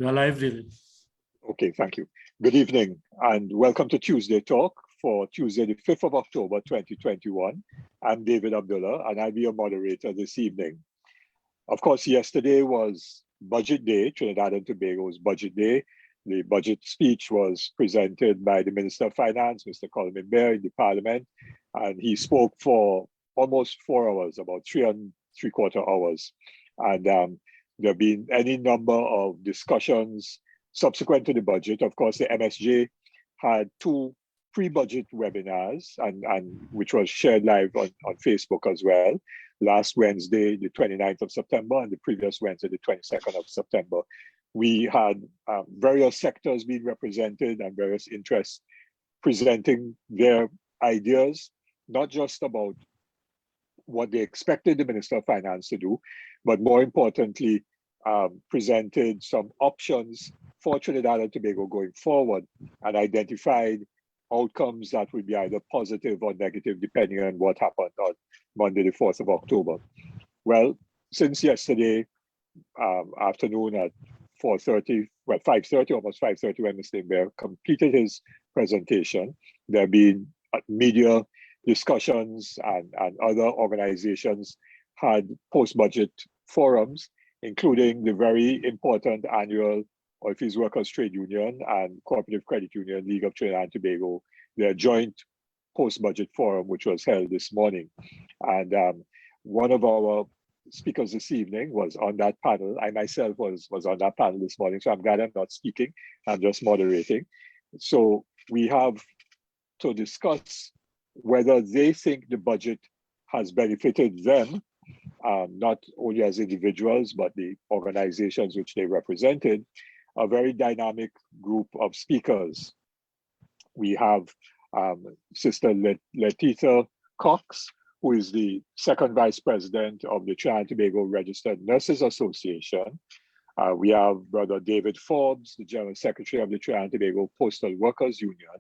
We are live, David. Okay, thank you. Good evening and welcome to Tuesday Talk for Tuesday, the 5th of October, 2021. I'm David Abdulah and I'll be your moderator this evening. Of course, yesterday was Budget Day, Trinidad and Tobago's Budget Day. The budget speech was presented by the Minister of Finance, Mr. Coleman Bear, in the Parliament, and he spoke for almost 4 hours, about 3.75 hours. And there have been any number of discussions subsequent to the budget. Of course, the MSJ had 2 pre-budget webinars, and which was shared live on Facebook as well. Last Wednesday, the 29th of September, and the previous Wednesday, the 22nd of September. We had various sectors being represented and various interests presenting their ideas, not just about what they expected the Minister of Finance to do, but more importantly, presented some options for Trinidad and Tobago going forward and identified outcomes that would be either positive or negative depending on what happened on Monday, the 4th of October. Well, since yesterday afternoon at 4:30, well, 5:30, almost 5:30, when Mr. Bear completed his presentation, there have been media discussions and other organizations had post-budget forums, including the very important annual Office Workers Trade Union and Cooperative Credit Union League of Trinidad and Tobago, their joint post-budget forum, which was held this morning. And one of our speakers this evening was on that panel. I myself was on that panel this morning, so I'm glad I'm not speaking, I'm just moderating. So we have to discuss whether they think the budget has benefited them, not only as individuals, but the organizations which they represented. A very dynamic group of speakers. We have Sister Letitia Cox, who is the second vice president of the Trinidad and Tobago Registered Nurses Association. We have Brother David Forbes, the general secretary of the Trinidad and Tobago Postal Workers Union,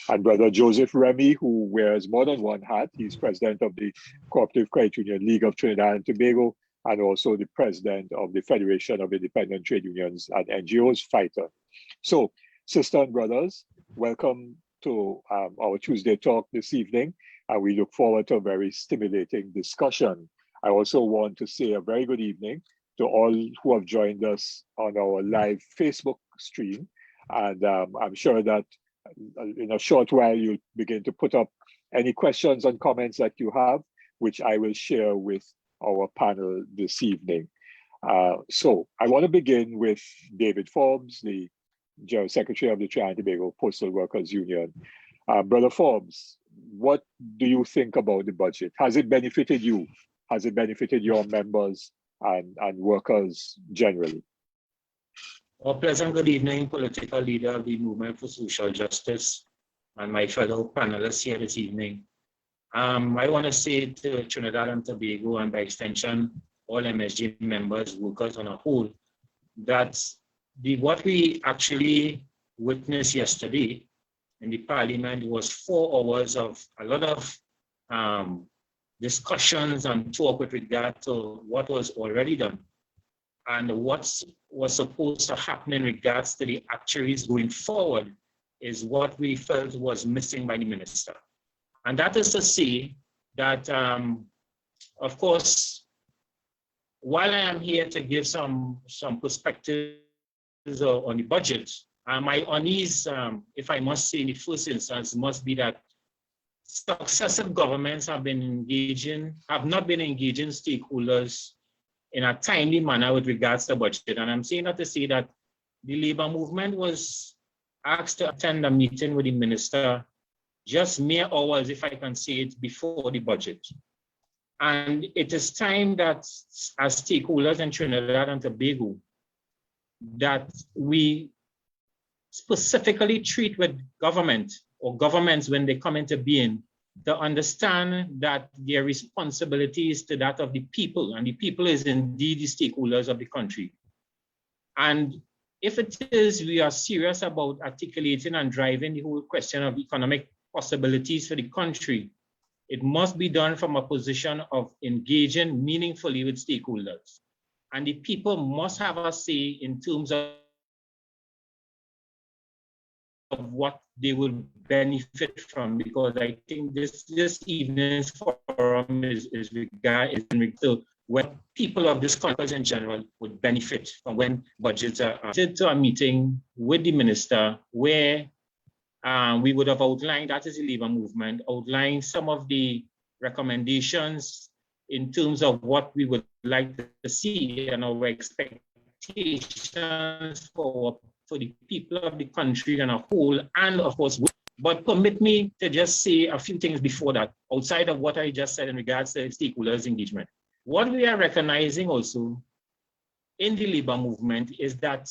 and Brother Joseph Remy, who wears more than one hat. He's president of the Cooperative Credit Union League of Trinidad and Tobago, and also the president of the Federation of Independent Trade Unions and NGOs, FITER. So, sisters and brothers, welcome to our Tuesday Talk this evening, and we look forward to a very stimulating discussion. I also want to say a very good evening to all who have joined us on our live Facebook stream, and I'm sure that in a short while you'll begin to put up any questions and comments that you have, which I will share with our panel this evening. So I want to begin with David Forbes, the General Secretary of the Trinidad and Tobago Postal Workers Union. Brother Forbes, what do you think about the budget? Has it benefited you? Has it benefited your members and workers generally? A pleasant good evening, political leader of the Movement for Social Justice and my fellow panelists here this evening. I want to say to Trinidad and Tobago, and by extension, all MSG members, workers on a whole, that what we actually witnessed yesterday in the Parliament was 4 hours of a lot of discussions and talk with regard to what was already done and what was supposed to happen in regards to the actuaries going forward is what we felt was missing by the minister. And that is to say that, of course, while I am here to give some perspectives on the budget, my unease, if I must say in the first instance, must be that successive governments have not been engaging stakeholders in a timely manner with regards to the budget. And I'm saying that to say that the labor movement was asked to attend a meeting with the minister just mere hours, if I can say it, before the budget. And it is time that as stakeholders in Trinidad and Tobago, that we specifically treat with government or governments when they come into being to understand that their responsibility is to that of the people, and the people is indeed the stakeholders of the country. And if it is, we are serious about articulating and driving the whole question of economic possibilities for the country, it must be done from a position of engaging meaningfully with stakeholders. And the people must have a say in terms of of what they will benefit from, because I think this evening's forum is to when people of this conference in general would benefit from when budgets are to a meeting with the minister where we would have outlined, that is the labor movement, outlined some of the recommendations in terms of what we would like to see and our expectations for the people of the country and a whole, and of course, but permit me to just say a few things before that, outside of what I just said in regards to stakeholders' engagement. What we are recognizing also in the labor movement is that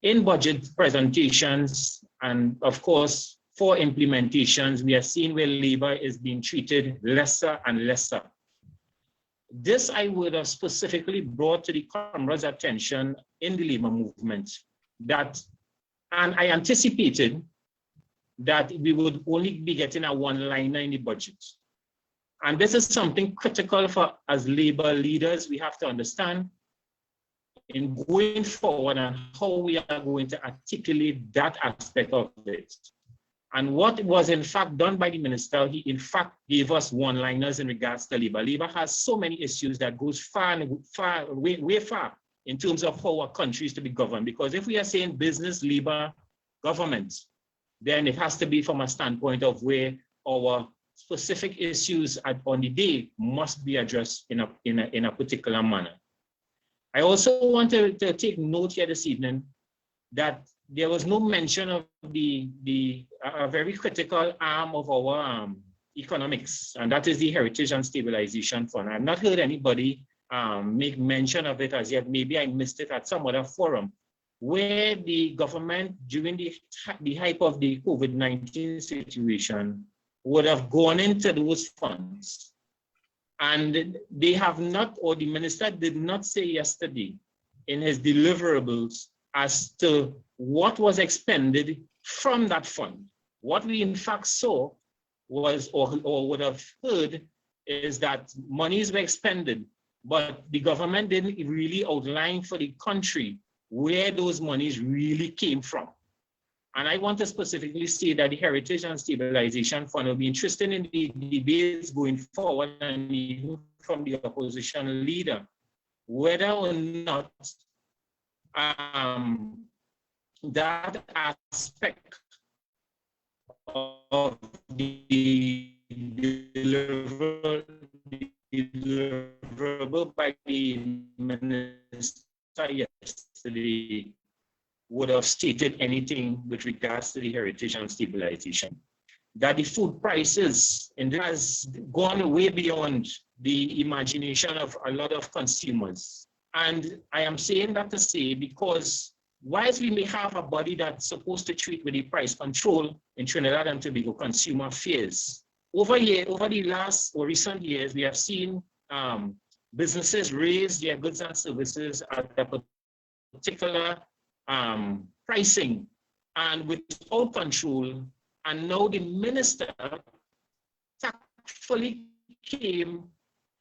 in budget presentations and of course for implementations, we are seeing where labor is being treated lesser and lesser. This I would have specifically brought to the Comrades' attention in the labor movement, that, and I anticipated that we would only be getting a one-liner in the budget. And this is something critical for as labor leaders we have to understand in going forward and how we are going to articulate that aspect of it. And what was in fact done by the minister, he in fact gave us one-liners in regards to labor. Labor has so many issues that goes way far in terms of how our country is to be governed. Because if we are saying business, labor, government, then it has to be from a standpoint of where our specific issues on the day must be addressed in a particular manner. I also want to take note here this evening that there was no mention of the very critical arm of our economics, and that is the Heritage and Stabilization Fund. I've not heard anybody make mention of it as yet. Maybe I missed it at some other forum, where the government, during the hype of the COVID-19 situation, would have gone into those funds. And they have not, or the minister did not say yesterday in his deliverables as to what was expended from that fund. What we in fact saw was, or would have heard, is that monies were expended, but the government didn't really outline for the country where those monies really came from. And I want to specifically say that the Heritage and Stabilization Fund will be interested in the debates going forward, and even from the opposition leader, whether or not that aspect of the deliverable by the minister yesterday would have stated anything with regards to the Heritage and Stabilization. That the food prices has gone way beyond the imagination of a lot of consumers. And I am saying that to say, because whilst we may have a body that's supposed to treat with the price control in Trinidad and Tobago consumer affairs, over the last or recent years, we have seen businesses raise their goods and services at a particular pricing and without control. And now the minister tactfully came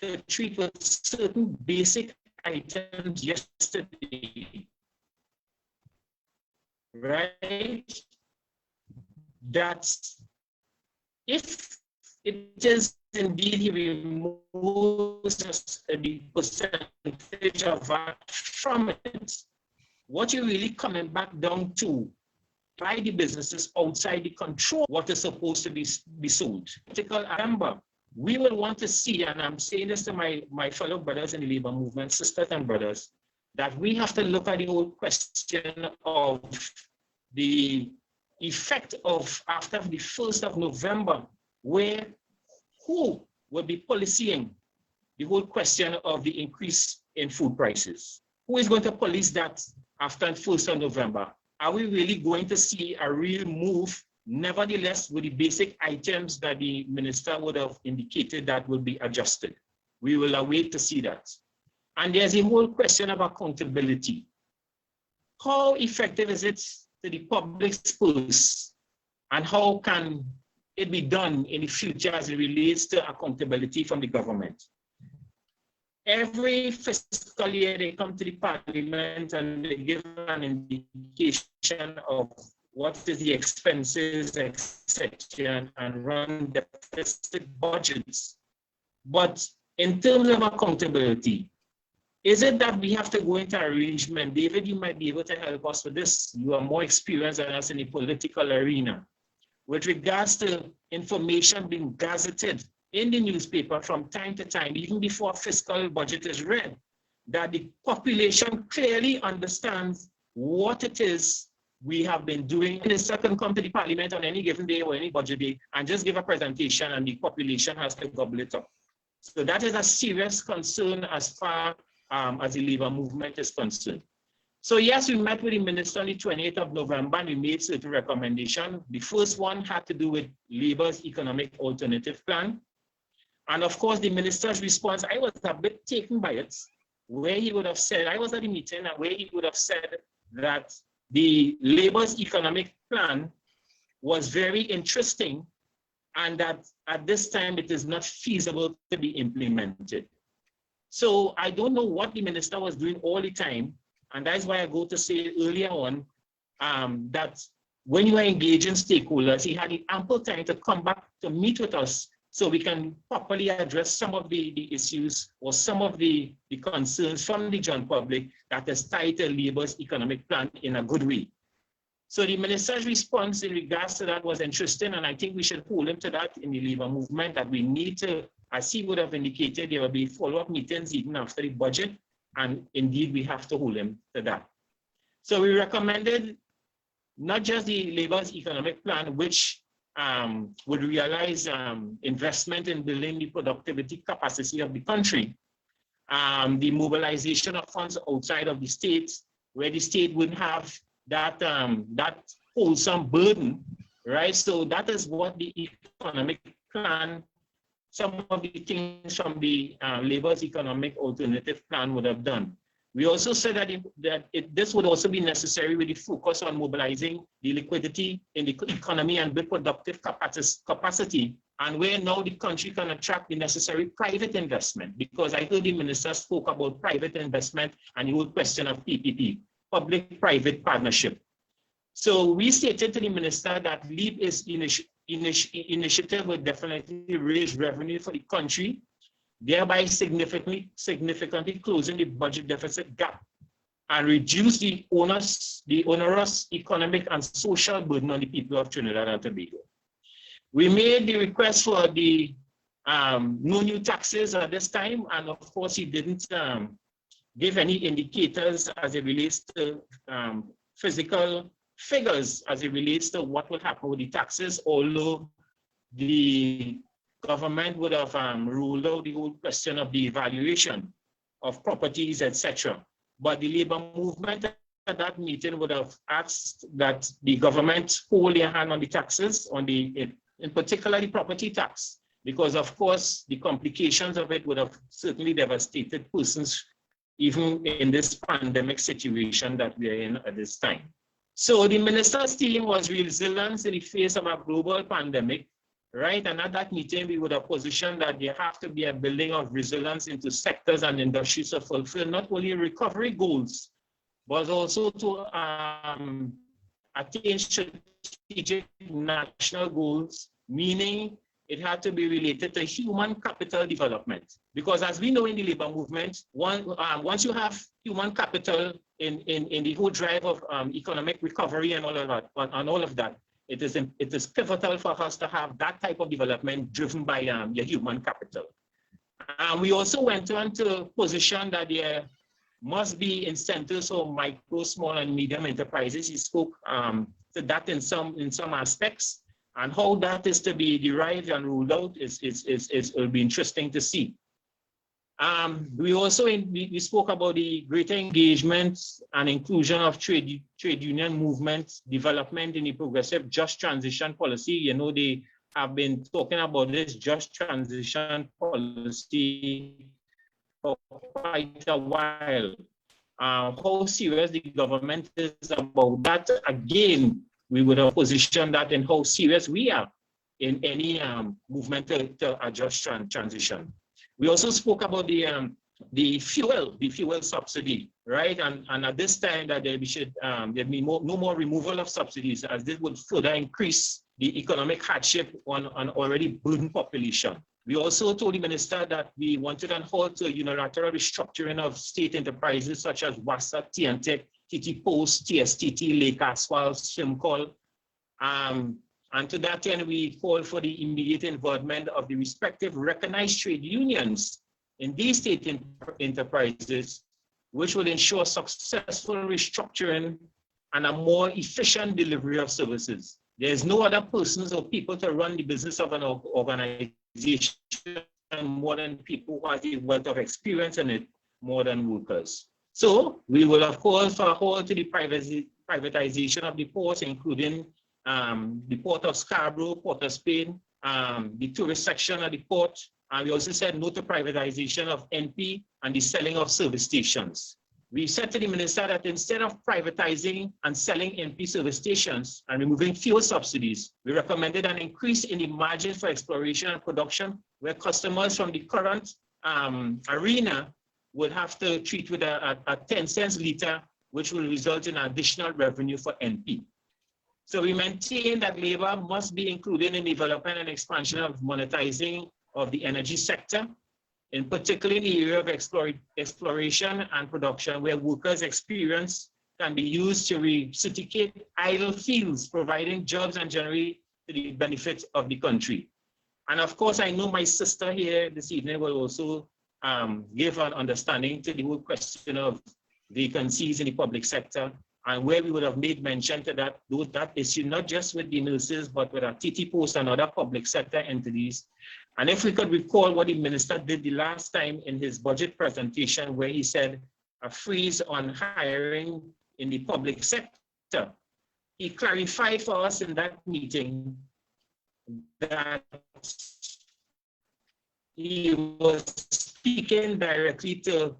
to treat with certain basic items yesterday, right? That if it is indeed he removes the percentage of that from it, what you're really coming back down to by the businesses outside the control what is supposed to be sold. Remember, we will want to see, and I'm saying this to my fellow brothers in the labor movement, sisters and brothers, that we have to look at the whole question of the effect of after the 1st of November, where who will be policing the whole question of the increase in food prices? Who is going to police that after 1st of November? Are we really going to see a real move, nevertheless, with the basic items that the minister would have indicated that will be adjusted? We will await to see that. And there's a whole question of accountability. How effective is it to the public's purse, and how can it be done in the future as it relates to accountability from the government? Every fiscal year they come to the parliament and they give an indication of what is the expenses, etc., and run deficit budgets. But in terms of accountability, is it that we have to go into arrangement? David, you might be able to help us with this. You are more experienced than us in the political arena. With regards to information being gazetted in the newspaper from time to time, even before a fiscal budget is read, that the population clearly understands what it is we have been doing. The minister can come to the parliament on any given day or any budget day and just give a presentation and the population has to gobble it up. So that is a serious concern as far as the labor movement is concerned. So yes, we met with the minister on the 28th of November and we made certain recommendations. The first one had to do with labor's economic alternative plan. And of course, the minister's response, I was a bit taken by it, where he would have said, I was at the meeting, and where he would have said that the labor's economic plan was very interesting and that at this time it is not feasible to be implemented. So I don't know what the minister was doing all the time. And that's why I go to say earlier on that when you are engaging stakeholders, he had ample time to come back to meet with us so we can properly address some of the issues or some of the concerns from the general public that is tied to labor's economic plan in a good way. So the minister's response in regards to that was interesting, and I think we should hold him to that in the labor movement, that we need to, as he would have indicated, there will be follow-up meetings even after the budget, and indeed we have to hold him to that. So we recommended not just the labor's economic plan, which would realize investment in building the productivity capacity of the country, the mobilization of funds outside of the state, where the state wouldn't have that wholesome burden, right? So that is what the economic plan, some of the things from the labor's economic alternative plan would have done. We also said that this would also be necessary with the focus on mobilizing the liquidity in the economy and build productive capacity, and where now the country can attract the necessary private investment, because I heard the minister spoke about private investment and the whole question of PPP, public-private partnership. So we stated to the minister that LEAP is initiative will definitely raise revenue for the country, thereby significantly closing the budget deficit gap and reduce the onerous economic and social burden on the people of Trinidad and Tobago. We made the request for the no new taxes at this time, and of course he didn't give any indicators as it relates to physical figures as it relates to what will happen with the taxes, although the government would have ruled out the whole question of the evaluation of properties, etc. But the labor movement at that meeting would have asked that the government hold their hand on the taxes, in particular the property tax, because of course the complications of it would have certainly devastated persons even in this pandemic situation that we are in at this time. So the minister's theme was resilience in the face of a global pandemic, right? And at that meeting, we would have positioned that there have to be a building of resilience into sectors and industries to fulfill not only recovery goals, but also to attain strategic national goals, meaning it had to be related to human capital development. Because as we know in the labor movement, once you have human capital in the whole drive of economic recovery and all of that, it is pivotal for us to have that type of development driven by your human capital. We also went on to position that there must be incentives for micro, small, and medium enterprises. He spoke to that in some aspects, and how that is to be derived and ruled out will be interesting to see. We also we spoke about the greater engagement and inclusion of trade union movement development in the progressive just transition policy. You know, they have been talking about this just transition policy for quite a while. How serious the government is about that, again, we would have positioned that in how serious we are in any movement to adjust transition. We also spoke about the the fuel subsidy, right? And at this time that we should there be no more removal of subsidies, as this would further increase the economic hardship on an already burdened population. We also told the minister that we wanted an halt to unilateral restructuring of state enterprises such as WASA, TNTEC, TT Post, TSTT, Lake Asphalt, Simcol. And to that end, we call for the immediate involvement of the respective recognized trade unions in these state enterprises, which will ensure successful restructuring and a more efficient delivery of services. There is no other persons or people to run the business of an organization more than people who have the wealth of experience in it, more than workers. So we will, of course, hold to the privatization of the ports, including the port of Scarborough, Port of Spain, the tourist section of the port. And we also said no to privatization of NP and the selling of service stations. We said to the minister that instead of privatizing and selling NP service stations and removing fuel subsidies, we recommended an increase in the margin for exploration and production, where customers from the current arena would have to treat with a 10 cents liter, which will result in additional revenue for NP. So we maintain that labor must be included in development and expansion of monetizing of the energy sector, in particular in the area of exploration and production, where workers' experience can be used to recertificate idle fields, providing jobs and generally to the benefit of the country. And of course, I know my sister here this evening will also give an understanding to the whole question of vacancies in the public sector, and where we would have made mention to that issue, not just with the nurses, but with our TT Post and other public sector entities. And if we could recall what the minister did the last time in his budget presentation, where he said a freeze on hiring in the public sector, he clarified for us in that meeting that he was speaking directly to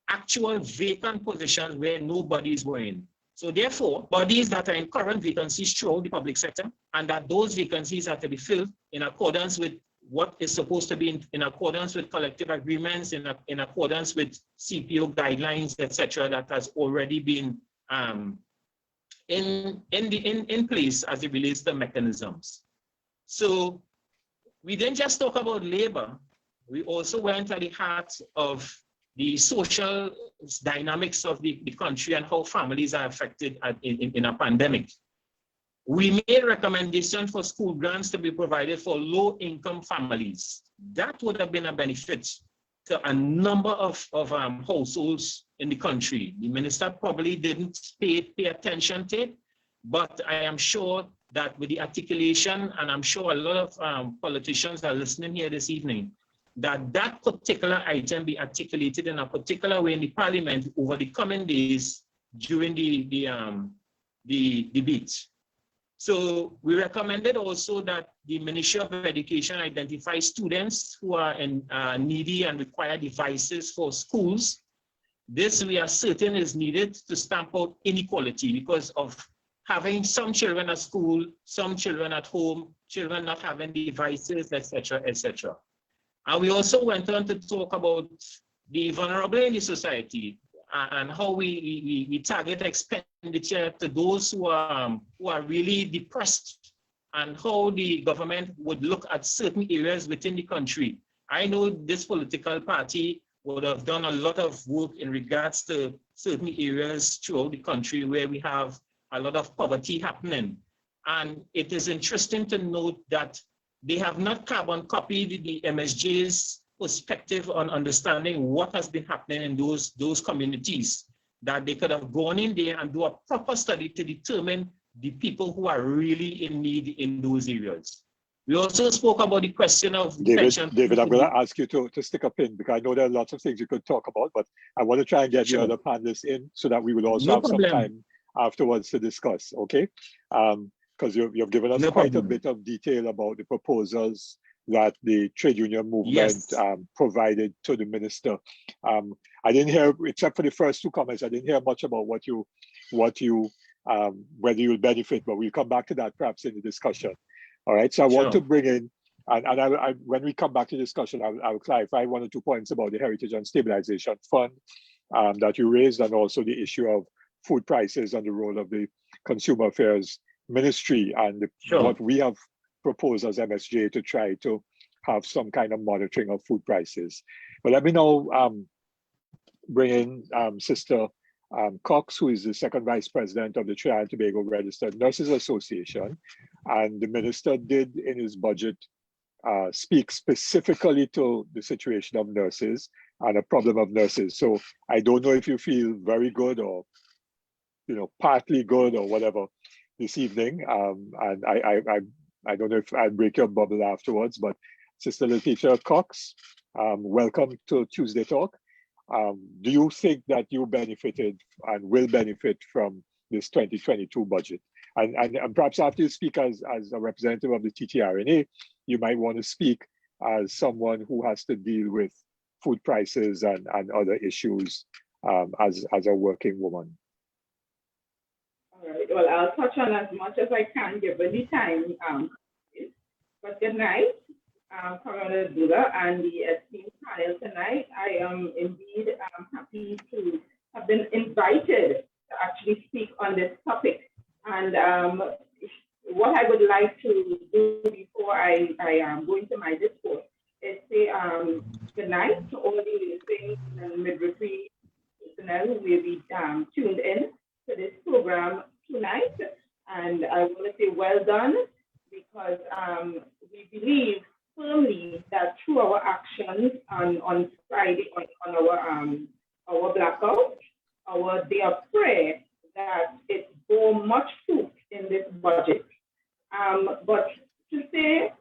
actual vacant positions where nobody is going. So therefore, bodies that are in current vacancies throughout the public sector, and that those vacancies are to be filled in accordance with what is supposed to be in accordance with collective agreements, in accordance with CPO guidelines, etc., that has already been in place as it relates to mechanisms. So we didn't just talk about labor, we also went at the heart of the social dynamics of the country and how families are affected in a pandemic. We made recommendations for school grants to be provided for low-income families. That would have been a benefit to a number of households in the country. The minister probably didn't pay attention to it, but I am sure that with the articulation, and I'm sure a lot of politicians are listening here this evening, that particular item be articulated in a particular way in the parliament over the coming days during the debate. So we recommended also that the Ministry of Education identify students who are needy and require devices for schools. This we are certain is needed to stamp out inequality because of having some children at school, some children at home, children not having devices, etc., etc. And we also went on to talk about the vulnerable in the society and how we target expenditure to those who are really depressed, and how the government would look at certain areas within the country. I know this political party would have done a lot of work in regards to certain areas throughout the country where we have a lot of poverty happening. And it is interesting to note that they have not carbon copied the MSJ's perspective on understanding what has been happening in those communities, that they could have gone in there and do a proper study to determine the people who are really in need in those areas. We also spoke about the question of David, I'm going to ask you to stick a pin, because I know there are lots of things you could talk about, but I want to try and get the other panelists in so that we will also have some time afterwards to discuss, okay? Because you've given us quite a bit of detail about the proposals that the trade union movement provided to the minister. I didn't hear, except for the first two comments, I didn't hear much about whether you'll benefit, but we'll come back to that perhaps in the discussion. All right, so I want to bring in when we come back to discussion, I'll clarify 1 or 2 points about the Heritage and Stabilization Fund that you raised, and also the issue of food prices and the role of the Consumer Affairs Ministry, and what we have proposed as MSJ to try to have some kind of monitoring of food prices. But let me now bring in Sister Cox, who is the second Vice President of the Trinidad and Tobago Registered Nurses Association. And the minister did in his budget speak specifically to the situation of nurses and a problem of nurses. So I don't know if you feel very good or partly good or whatever this evening. And I don't know if I'll break your bubble afterwards, but Sister Letitia Cox, welcome to Tuesday Talk. Do you think that you benefited and will benefit from this 2022 budget? And perhaps after you speak as a representative of the TTRNA, you might want to speak as someone who has to deal with food prices and other issues as a working woman. All right, well, I'll touch on as much as I can given the time. But good night, Comrades Abdulah and the esteemed panel tonight. I am indeed happy to have been invited to actually speak on this topic. And what I would like to do before I go into my discourse is say good night to all the nursing and midwifery personnel who will be tuned in to this program tonight. And I want to say well done, because we believe firmly that through our actions on Friday, on our blackout, our day of prayer, that it bore much fruit in this budget. But to say,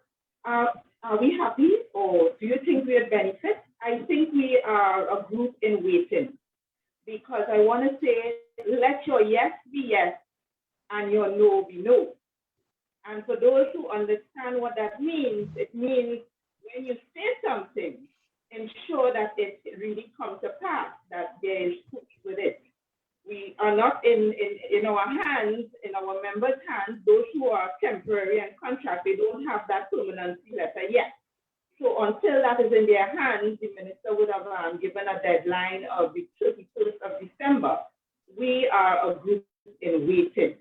are we happy, or do you think we are benefit? I think we are a group in waiting, because I want to say, let your yes be yes and your no be no. And for those who understand what that means, it means when you say something, ensure that it really comes to pass, that there is fruit with it. We are not in our hands, in our members' hands, those who are temporary and contract, they don't have that permanency letter yet. So until that is in their hands, the minister would have given a deadline of the 31st of December. We are a group in waiting.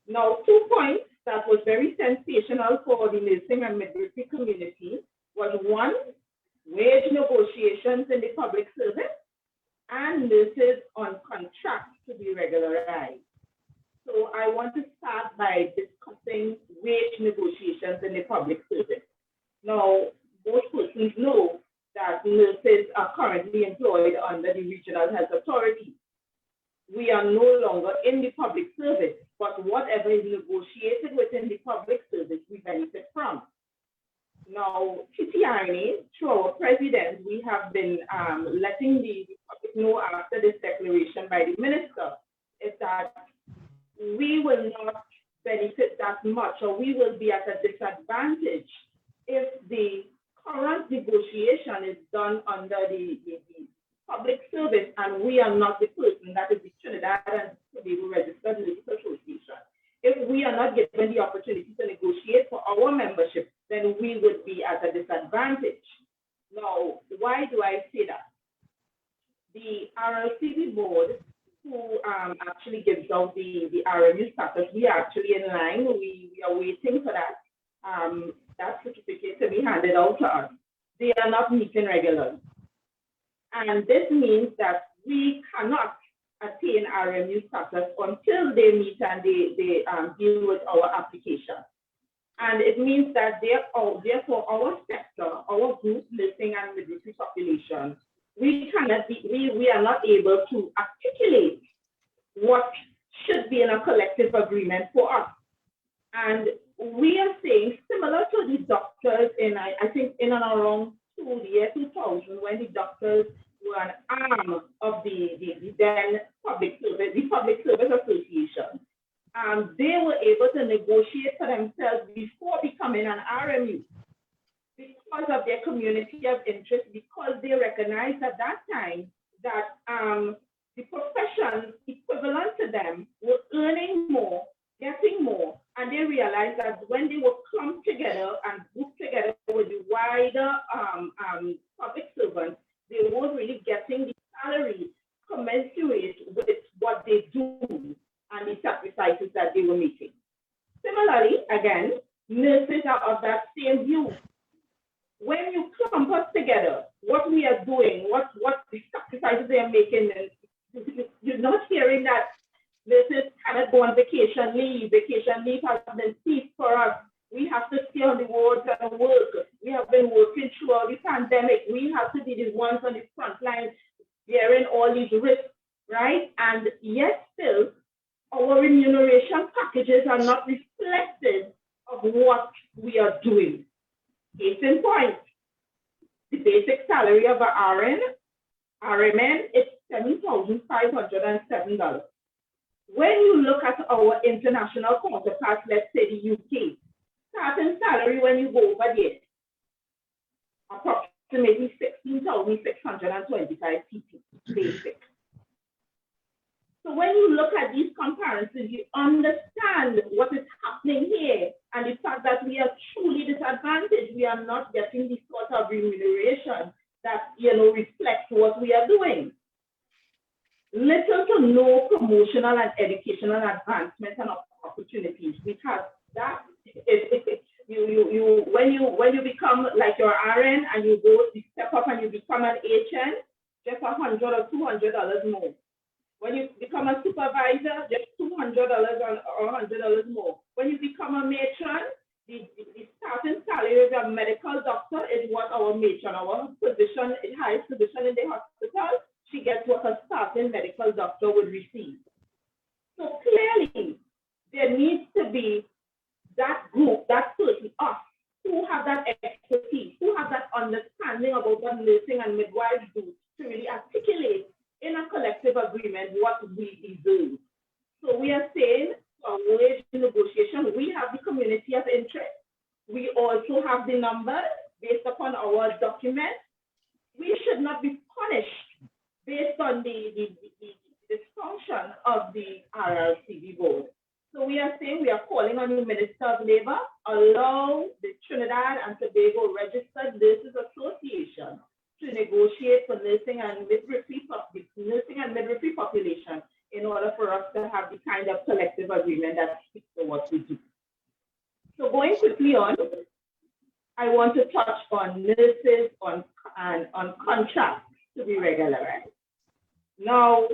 Now, 2 points that was very sensational for the nursing and midwifery community was, 1, wage negotiations in the public service and nurses on contract to be regularized. So I want to start by discussing wage negotiations in the public service. Now, most persons know that nurses are currently employed under the Regional Health Authority. We are no longer in the public service, but whatever is negotiated within the public service, we benefit from. Now, TTRNA, through our president, we have been letting the public know after this declaration by the minister, is that we will not benefit that much, or we will be at a disadvantage if the current negotiation is done under the public service, and we are not the person, that is the Trinidad and Tobago Registered Nurses Association. If we are not given the opportunity to negotiate for our membership, then we would be at a disadvantage. Now, why do I say that? The RLCB board, who actually gives out the RMU status, we are actually in line. We are waiting for that certificate to be handed out to us. They are not meeting regularly. And this means that we cannot attain RMU status until they meet and they deal with our application. And it means that therefore our sector, our group, nursing and midwifery population, we are not able to articulate what should be in a collective agreement for us. And we are saying, similar to the doctors I think in and around the year 2000, when the doctors were an arm of the then Public Service Association, they were able to negotiate for themselves before becoming an RMU because of their community of interest, because they recognized at that time that the professions equivalent to them were earning more, getting more, And they realized that when they were clumped together and grouped together with the wider public servants, they weren't really getting the salary commensurate with what they do and the sacrifices that they were making. Similarly, again, nurses are of that same view. When you clump us together, what we are doing, what the sacrifices they are making, you're not hearing that nurses cannot go on vacation leave. Vacation leave has been ceased for us. We have to stay on the wards and work. We have been working throughout the pandemic. We have to be the ones on the front line bearing all these risks, right? And yet still, our remuneration packages are not reflective of what we are doing. Case in point, the basic salary of an RMN is $7,507. When you look at our international counterparts, let's say the UK, starting salary when you go over there, approximately 16,625 people basic. So when you look at these comparisons, you understand what is happening here and the fact that we are truly disadvantaged. We are not getting the sort of remuneration that reflects what we are doing. Little to no promotional and educational advancement and opportunities, because that when you become like your RN and you step up and you become an HN, just $100 or $200 more. When you become a supervisor, just $200 or $100 more. When you become a matron, the starting salary of a medical doctor is what our matron, our position, highest position in the hospital, she gets what a starting medical doctor would receive. So clearly, there needs to be that group, that person, us, who have that expertise, who have that understanding about what nursing and midwives do to really articulate in a collective agreement what we do. So we are saying for wage negotiation, we have the community of interest. We also have the numbers based upon our documents. We should not be punished based on the dysfunction of the RRCB board. So we are saying we are calling on the Minister of Labor, allow the Trinidad and Tobago Registered Nurses Association to negotiate for nursing and midwifery population in order for us to have the kind of collective agreement that speaks to what we do. So going quickly on, I want to touch on nurses on contracts to be regularized. Now,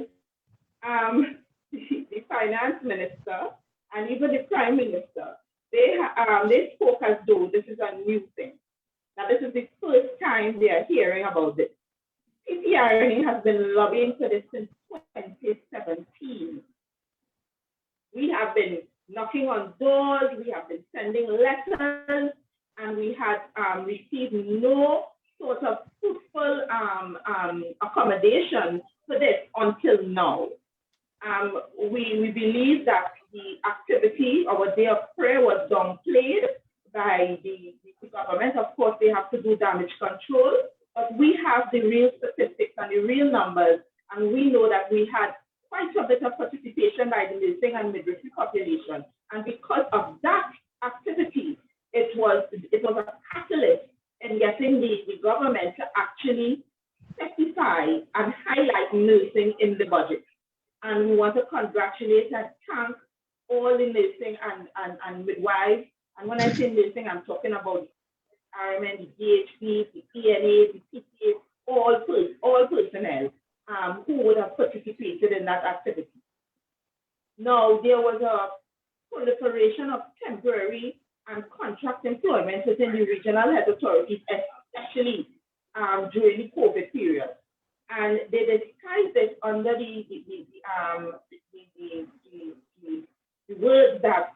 the finance minister and even the prime minister, they spoke as though this is a new thing. Now, this is the first time they are hearing about this. PPRNA has been lobbying for this since 2017. We have been knocking on doors, we have been sending letters, and we had received no sort of fruitful accommodation for this until now. We believe that the activity, our day of prayer, was downplayed by the government. Of course, they have to do damage control, but we have the real statistics and the real numbers, and we know that we had quite a bit of participation by the nursing and midwifery population. And because of that activity, it was a catalyst in getting the government to actually specify and highlight nursing in the budget. And we want to congratulate and thank all the nursing and midwives. And when I say nursing, I'm talking about RMN, the DHP, the PNA, the PTA, all personnel who would have participated in that activity. Now, there was a proliferation of temporary and contract employment within the regional health authorities, especially during the COVID period. And they disguised it under the word that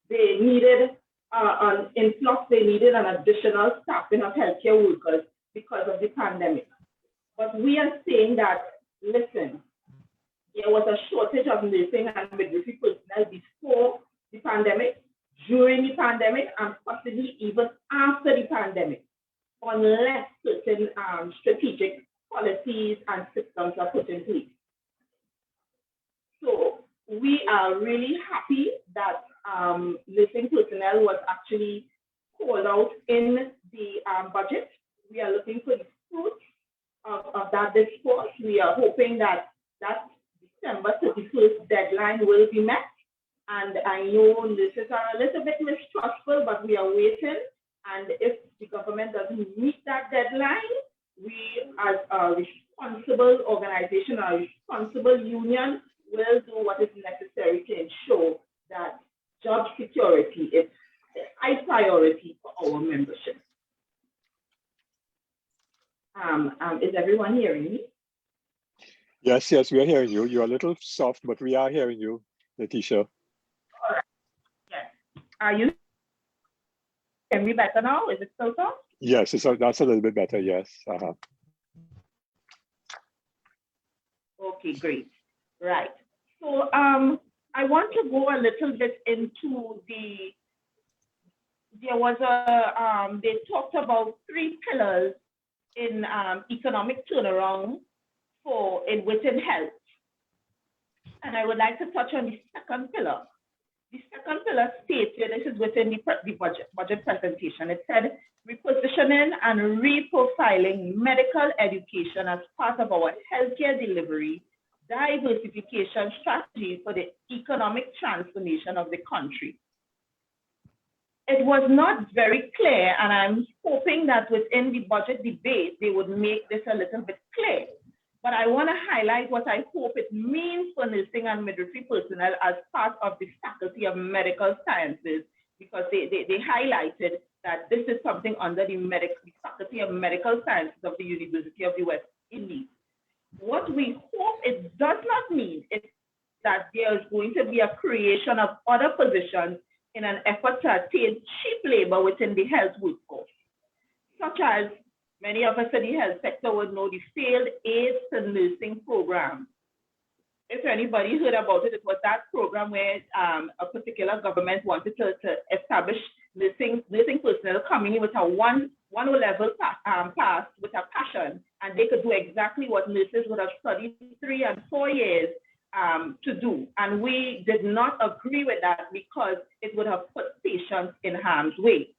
they needed an influx, they needed an additional staffing of healthcare workers because of the pandemic. But we are saying that, listen, there was a shortage of nursing and midwifery personnel before the pandemic, during the pandemic, and possibly even after the pandemic, unless certain strategic policies and systems are put in place. So we are really happy that nursing personnel was actually called out in the budget. We are looking for the fruits of that discourse. We are hoping that that December 31st deadline will be met. And I know nurses are a little bit mistrustful, but we are waiting. And if the government doesn't meet that deadline, we as a responsible organization, a responsible union, will do what is necessary to ensure that job security is a high priority for our membership. Is everyone hearing me? Yes, yes, we are hearing you. You're a little soft, but we are hearing you, Letitia. All right. Yes. Are you hearing me better now? Is it still soft? Yes, that's a little bit better, yes. Okay, great. Right. So I want to go a little bit into there was they talked about 3 pillars in economic turnaround within health. And I would like to touch on the second pillar. The second pillar stated, this is within the budget presentation, it said, repositioning and reprofiling medical education as part of our healthcare delivery diversification strategy for the economic transformation of the country. It was not very clear, and I'm hoping that within the budget debate, they would make this a little bit clear. But I want to highlight what I hope it means for nursing and midwifery personnel as part of the Faculty of Medical Sciences, because they highlighted that this is something under the Faculty of Medical Sciences of the University of the West Indies. What we hope it does not mean is that there is going to be a creation of other positions in an effort to attain cheap labor within the health workforce, such as many of us in the health sector would know the failed aids to nursing program. If anybody heard about it, it was that program where a particular government wanted to establish nursing personnel coming in with a one level pass with a passion, and they could do exactly what nurses would have studied 3 and 4 years to do. And we did not agree with that because it would have put patients in harm's way.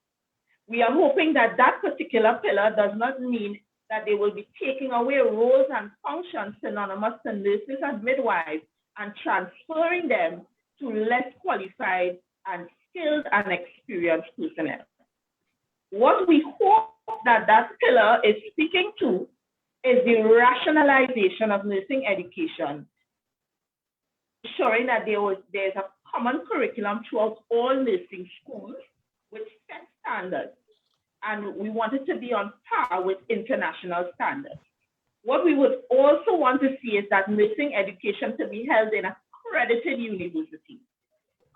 We are hoping that that particular pillar does not mean that they will be taking away roles and functions synonymous to nurses and midwives and transferring them to less qualified and skilled and experienced personnel. What we hope that that pillar is speaking to is the rationalization of nursing education, ensuring that there's a common curriculum throughout all nursing schools with set standards, and we want it to be on par with international standards. What we would also want to see is that nursing education to be held in accredited universities.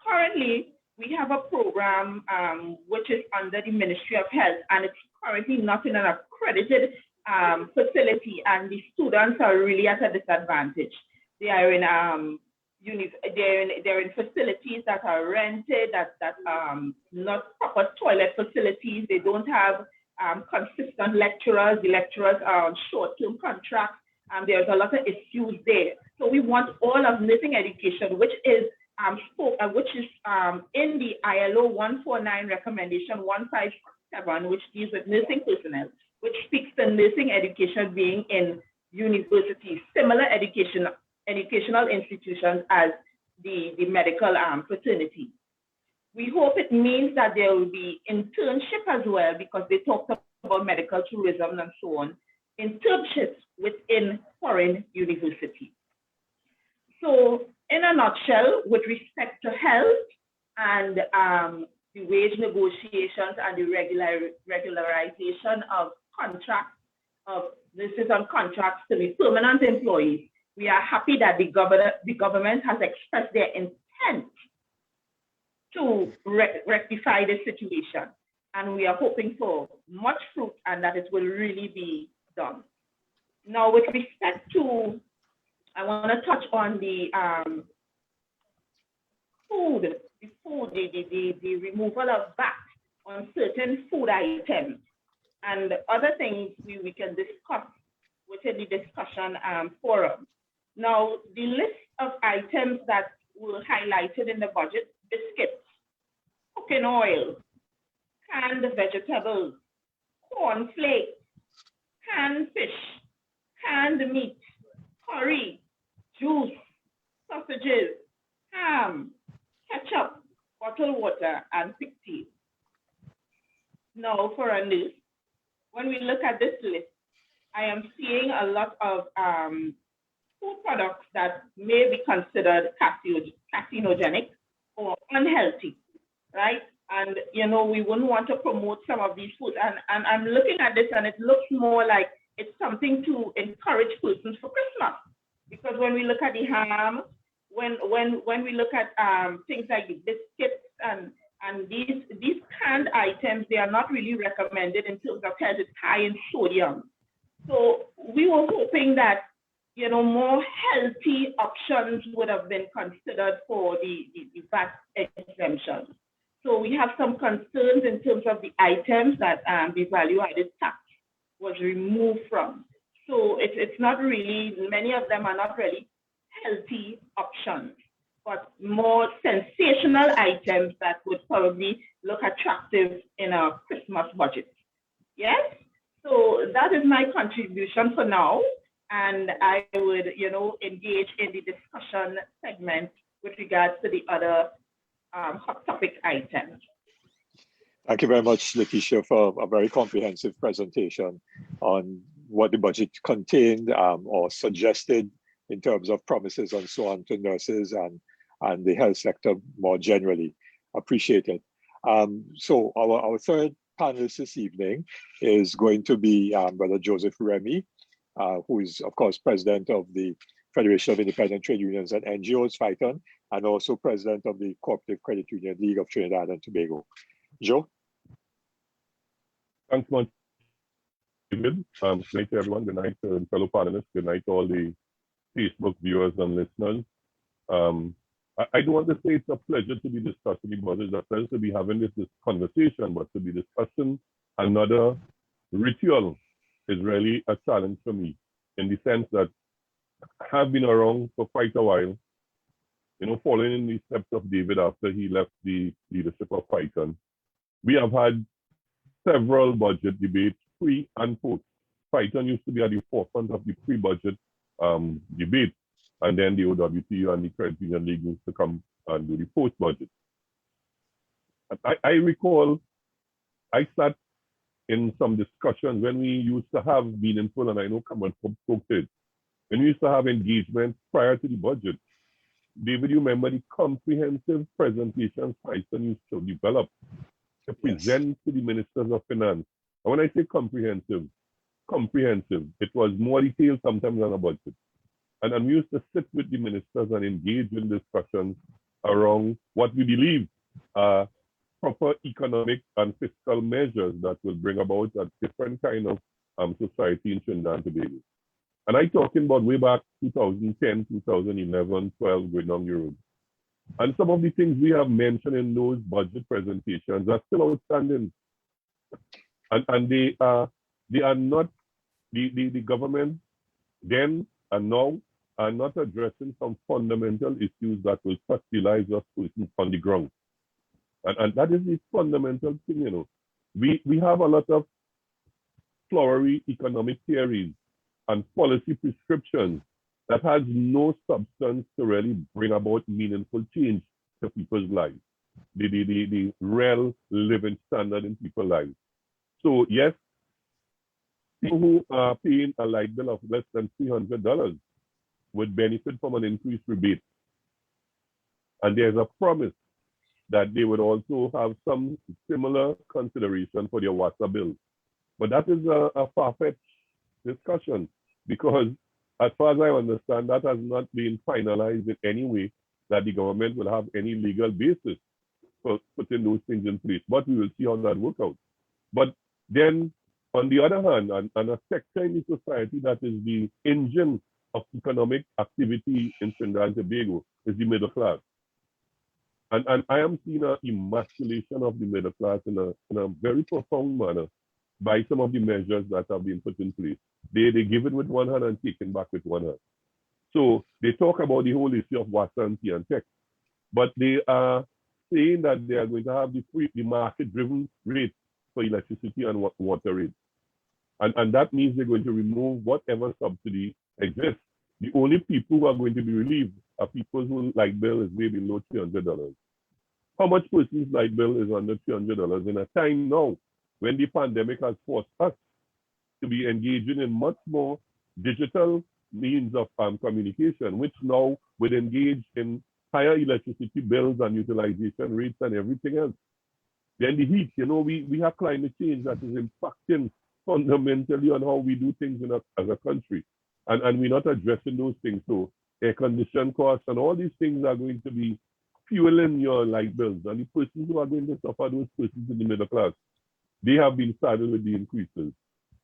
Currently, we have a program which is under the Ministry of Health, and it's currently not in an accredited facility, and the students are really at a disadvantage. They are in they're in facilities that are rented, that not proper toilet facilities. They don't have consistent lecturers. The lecturers are on short-term contracts, and there's a lot of issues there. So we want all of nursing education, which is in the ILO 149 recommendation 157, which deals with nursing personnel, which speaks to nursing education being in universities, similar educational institutions as the medical fraternity. We hope it means that there will be internship as well, because they talked about medical tourism and so on, internships within foreign universities. So in a nutshell, with respect to health and the wage negotiations and the regularization of contracts of nurses on contracts to be permanent employees, we are happy that the government has expressed their intent to rectify the situation. And we are hoping for much fruit and that it will really be done. Now, with respect to, I want to touch on the the removal of VAT on certain food items and other things we can discuss within the discussion forum. Now, the list of items that were highlighted in the budget: biscuits, cooking oil, canned vegetables, corn flakes, canned fish, canned meat, curry, juice, sausages, ham, ketchup, bottled water, and picked tea. Now for a list. When we look at this list, I am seeing a lot of food products that may be considered carcinogenic or unhealthy, right? And we wouldn't want to promote some of these foods. And I'm looking at this and it looks more like it's something to encourage persons for Christmas. Because when we look at the ham, when we look at things like the biscuits and these canned items, they are not really recommended in terms of health. It's high in sodium. So we were hoping that more healthy options would have been considered for the VAT exemption. So we have some concerns in terms of the items that the value-added tax was removed from. So it's not really, many of them are not really healthy options, but more sensational items that would probably look attractive in a Christmas budget. Yes? So that is my contribution for now. And I would, engage in the discussion segment with regards to the other hot topic items. Thank you very much, Letitia, for a very comprehensive presentation on what the budget contained or suggested in terms of promises and so on to nurses and the health sector more generally. Appreciate it. So our third panelist this evening is going to be Brother Joseph Remy, who is, of course, president of the Federation of Independent Trade Unions and NGOs, FITON, and also president of the Cooperative Credit Union League of Trinidad and Tobago. Joe? Thanks much, David. Good night to everyone. Good night to fellow panelists. Good night to all the Facebook viewers and listeners. I do want to say it's a pleasure to be discussing the budget. It's a pleasure to be having this conversation, but to be discussing another ritual is really a challenge for me, in the sense that I have been around for quite a while, following in the steps of David after he left the leadership of FITON. We have had several budget debates, pre and post. FITON used to be at the forefront of the pre-budget debate, and then the OWTU and the Credit Union League used to come and do the post-budget. I recall I sat in some discussions when we used to have meaningful, and I know Comrades spoke to it, when we used to have engagement prior to the budget. David, you remember the comprehensive presentations FITON used to develop to present to the ministers of finance. And when I say comprehensive, it was more detailed sometimes than a budget. And we used to sit with the ministers and engage in discussions around what we believe are proper economic and fiscal measures that will bring about a different kind of society in Trinidad and Tobago. And I'm talking about way back 2010, 2011, 12, going down the road. And some of the things we have mentioned in those budget presentations are still outstanding. And they are not, the government then and now are not addressing some fundamental issues that will touch the lives of persons on the ground. And that is the fundamental thing, We have a lot of flowery economic theories and policy prescriptions that has no substance to really bring about meaningful change to people's lives, the real living standard in people's lives. So yes, people who are paying a light bill of less than $300 would benefit from an increased rebate. And there's a promise that they would also have some similar consideration for their water bill. But that is a far-fetched discussion, because as far as I understand, that has not been finalized in any way that the government will have any legal basis for putting those things in place. But we will see how that works out. But then, on the other hand, and a sector in the society that is the engine of economic activity in Trinidad and Tobago is the middle class. And I am seeing an emasculation of the middle class in a very profound manner by some of the measures that have been put in place. They give it with one hand and take it back with one hand. So they talk about the whole issue of water and tea and tech, but they are saying that they are going to have the market-driven rate for electricity and water rates. And that means they're going to remove whatever subsidy exists. The only people who are going to be relieved are people whose light bill is way below $300. How much person's light bill is under $300 in a time now when the pandemic has forced us to be engaging in much more digital means of communication, which now would engage in higher electricity bills and utilization rates and everything else. Then the heat, we have climate change that is impacting fundamentally on how we do things as a country. And we're not addressing those things. So air condition costs and all these things are going to be fueling your light bills. And the persons who are going to suffer, those persons in the middle class, they have been saddled with the increases.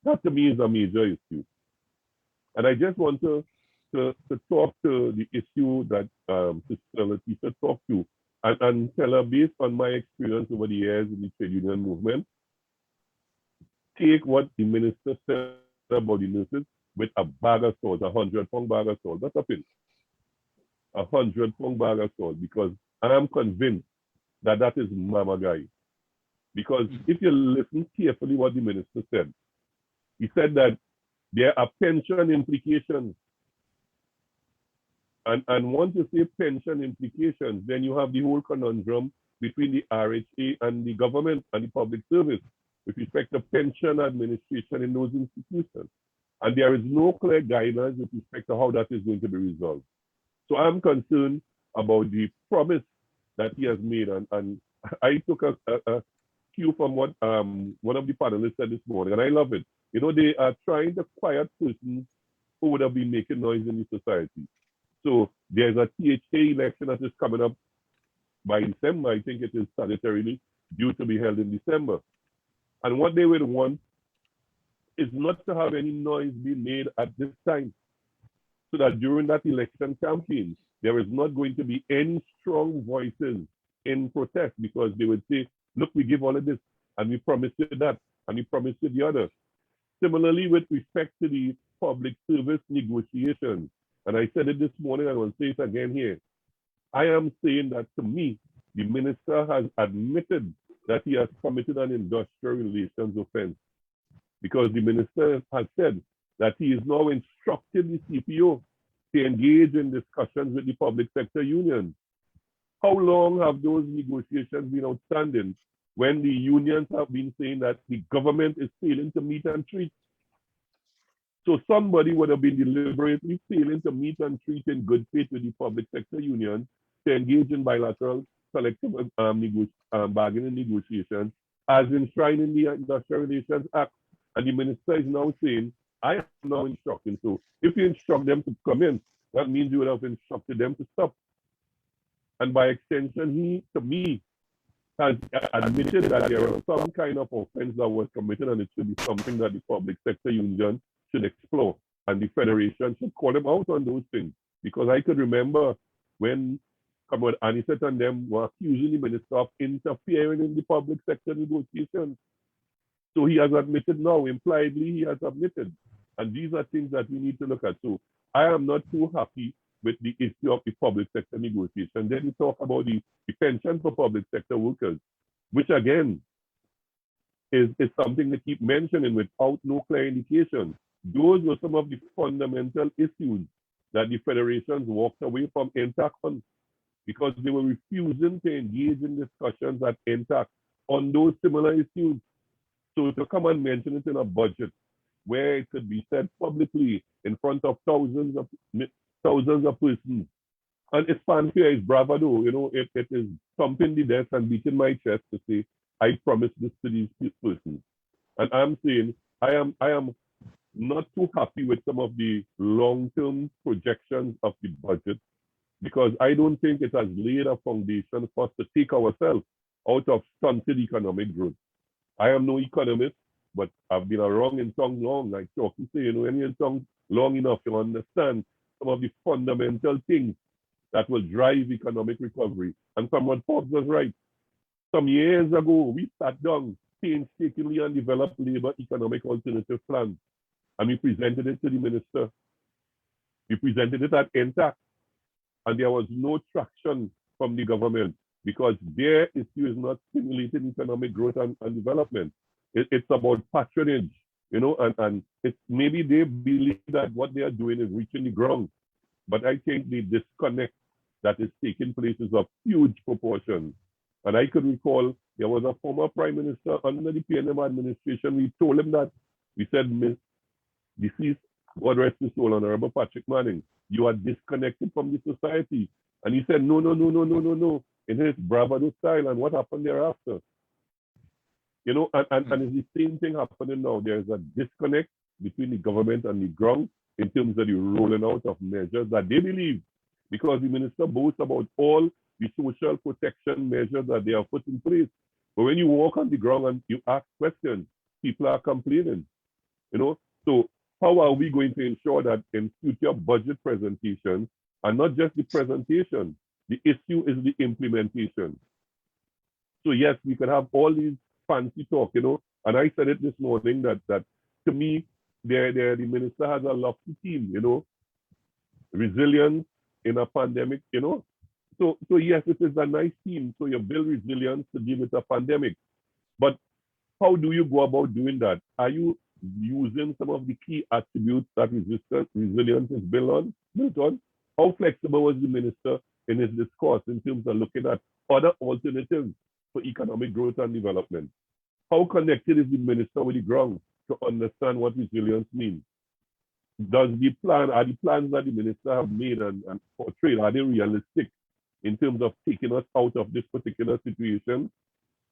That to me is a major issue. And I just want to talk to the issue that Sister Letitia talked to and tell her, based on my experience over the years in the trade union movement, take what the minister said about the nurses with a bag of salt, 100-pound bag of salt. That's a pinch. 100-pound bag of salt, because I am convinced that that is mama guy. Because if you listen carefully what the minister said, he said that there are pension implications. And once you say pension implications, then you have the whole conundrum between the RHA and the government and the public service with respect to pension administration in those institutions. And there is no clear guidance with respect to how that is going to be resolved. So I'm concerned about the promise that he has made. And I took a cue from what one of the panelists said this morning, and I love it. They are trying to quiet persons who would have been making noise in the society. So there's a THA election that is coming up by December. I think it is statutorily due to be held in December. And what they would want is not to have any noise being made at this time, so that during that election campaign, there is not going to be any strong voices in protest, because they would say, look, we give all of this, and we promised you that, and we promised you the other. Similarly, with respect to the public service negotiations, and I said it this morning, and I will say it again here, I am saying that, to me, the minister has admitted that he has committed an industrial relations offense, because the minister has said that he is now instructing the CPO to engage in discussions with the public sector unions. How long have those negotiations been outstanding when the unions have been saying that the government is failing to meet and treat? So somebody would have been deliberately failing to meet and treat in good faith with the public sector union to engage in bilateral collective bargaining negotiations as enshrined in the Industrial Relations Act. And the minister is now saying, I am now instructing. So if you instruct them to come in, that means you would have instructed them to stop. And by extension, he, to me, has admitted that there was some kind of offense that was committed, and it should be something that the public sector union should explore. And the federation should call them out on those things. Because I could remember when Comrades Anisette and them were accusing the minister of interfering in the public sector negotiations. So he has admitted now, impliedly he has admitted. And these are things that we need to look at. So I am not too happy with the issue of the public sector negotiation. Then we talk about the pension for public sector workers, which again is something they keep mentioning without no clear indication. Those were some of the fundamental issues that the federations walked away from NTAC on, because they were refusing to engage in discussions at NTAC on those similar issues. So to come and mention it in a budget where it could be said publicly in front of thousands of persons, and it's fanfare, it's bravado, it is thumping the desk and beating my chest to say, I promised this to these persons. And I'm saying, I am not too happy with some of the long-term projections of the budget, because I don't think it has laid a foundation for us to take ourselves out of stunted economic growth. I am no economist, but I've been around in tongue long, like Chalky say, when you're in tongue long enough, you understand some of the fundamental things that will drive economic recovery. And Comrade Forbes was right. Some years ago, we sat down painstakingly and developed labor economic alternative plans. And we presented it to the minister. We presented it at NTAC. And there was no traction from the government. because their issue is not stimulating economic growth and development. It's about patronage, and it's maybe they believe that what they are doing is reaching the ground. But I think the disconnect that is taking place is of huge proportions. And I could recall there was a former prime minister under the PNM administration. We told him that, we said, deceased, God rest his soul, Honorable Patrick Manning, you are disconnected from the society. And he said, no, in his bravado style. And what happened thereafter? And it's the same thing happening now. There's a disconnect between the government and the ground in terms of the rolling out of measures that they believe, because the minister boasts about all the social protection measures that they have put in place. But when you walk on the ground and you ask questions, people are complaining. So how are we going to ensure that in future budget presentations, and not just the presentation, the issue is the implementation? So yes, we could have all these fancy talk, and I said it this morning that to me, the minister has a lofty team, resilience in a pandemic, So yes, it is a nice team. So you build resilience to deal with a pandemic. But how do you go about doing that? Are you using some of the key attributes that resilience is built on? How flexible was the minister in his discourse in terms of looking at other alternatives for economic growth and development? How connected is the minister with the ground to understand what resilience means? Are the plans that the minister have made and portrayed, are they realistic in terms of taking us out of this particular situation?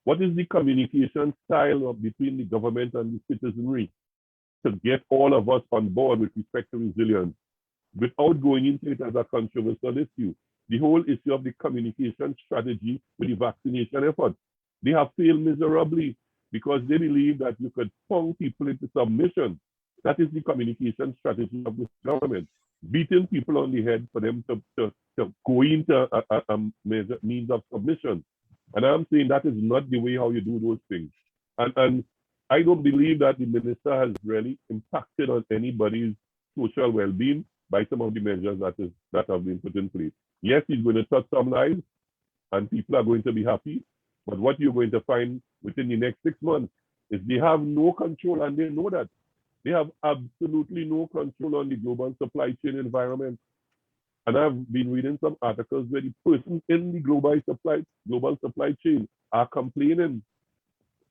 What is the communication style between the government and the citizenry to get all of us on board with respect to resilience without going into it as a controversial issue? The whole issue of the communication strategy with the vaccination effort, they have failed miserably because they believe that you could pong people into submission. That is the communication strategy of this government, beating people on the head for them to go into a means of submission. And I'm saying that is not the way how you do those things. And I don't believe that the minister has really impacted on anybody's social well-being by some of the measures that have been put in place. Yes, he's going to touch some lives and people are going to be happy. But what you're going to find within the next 6 months is they have no control, and they know that. They have absolutely no control on the global supply chain environment. And I've been reading some articles where the persons in the global supply chain are complaining.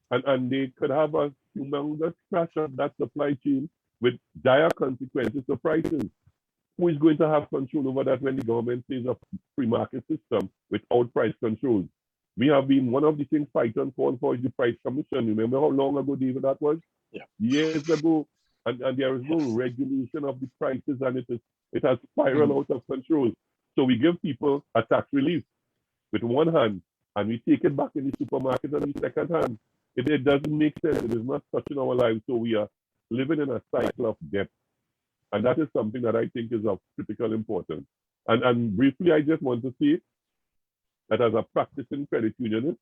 And they could have a humongous crash of that supply chain with dire consequences to prices. Who is going to have control over that when the government says a free market system without price controls? We have been, one of the things Python called for is the price commission. Remember how long ago, David, that was? Yeah. Years ago. And there is no regulation of the prices, and it has spiraled out of control. So we give people a tax relief with one hand, and we take it back in the supermarket on the second hand. It doesn't make sense. It is not touching our lives. So we are living in a cycle of debt. And that is something that I think is of critical importance. And briefly, I just want to say that as a practicing credit unionist,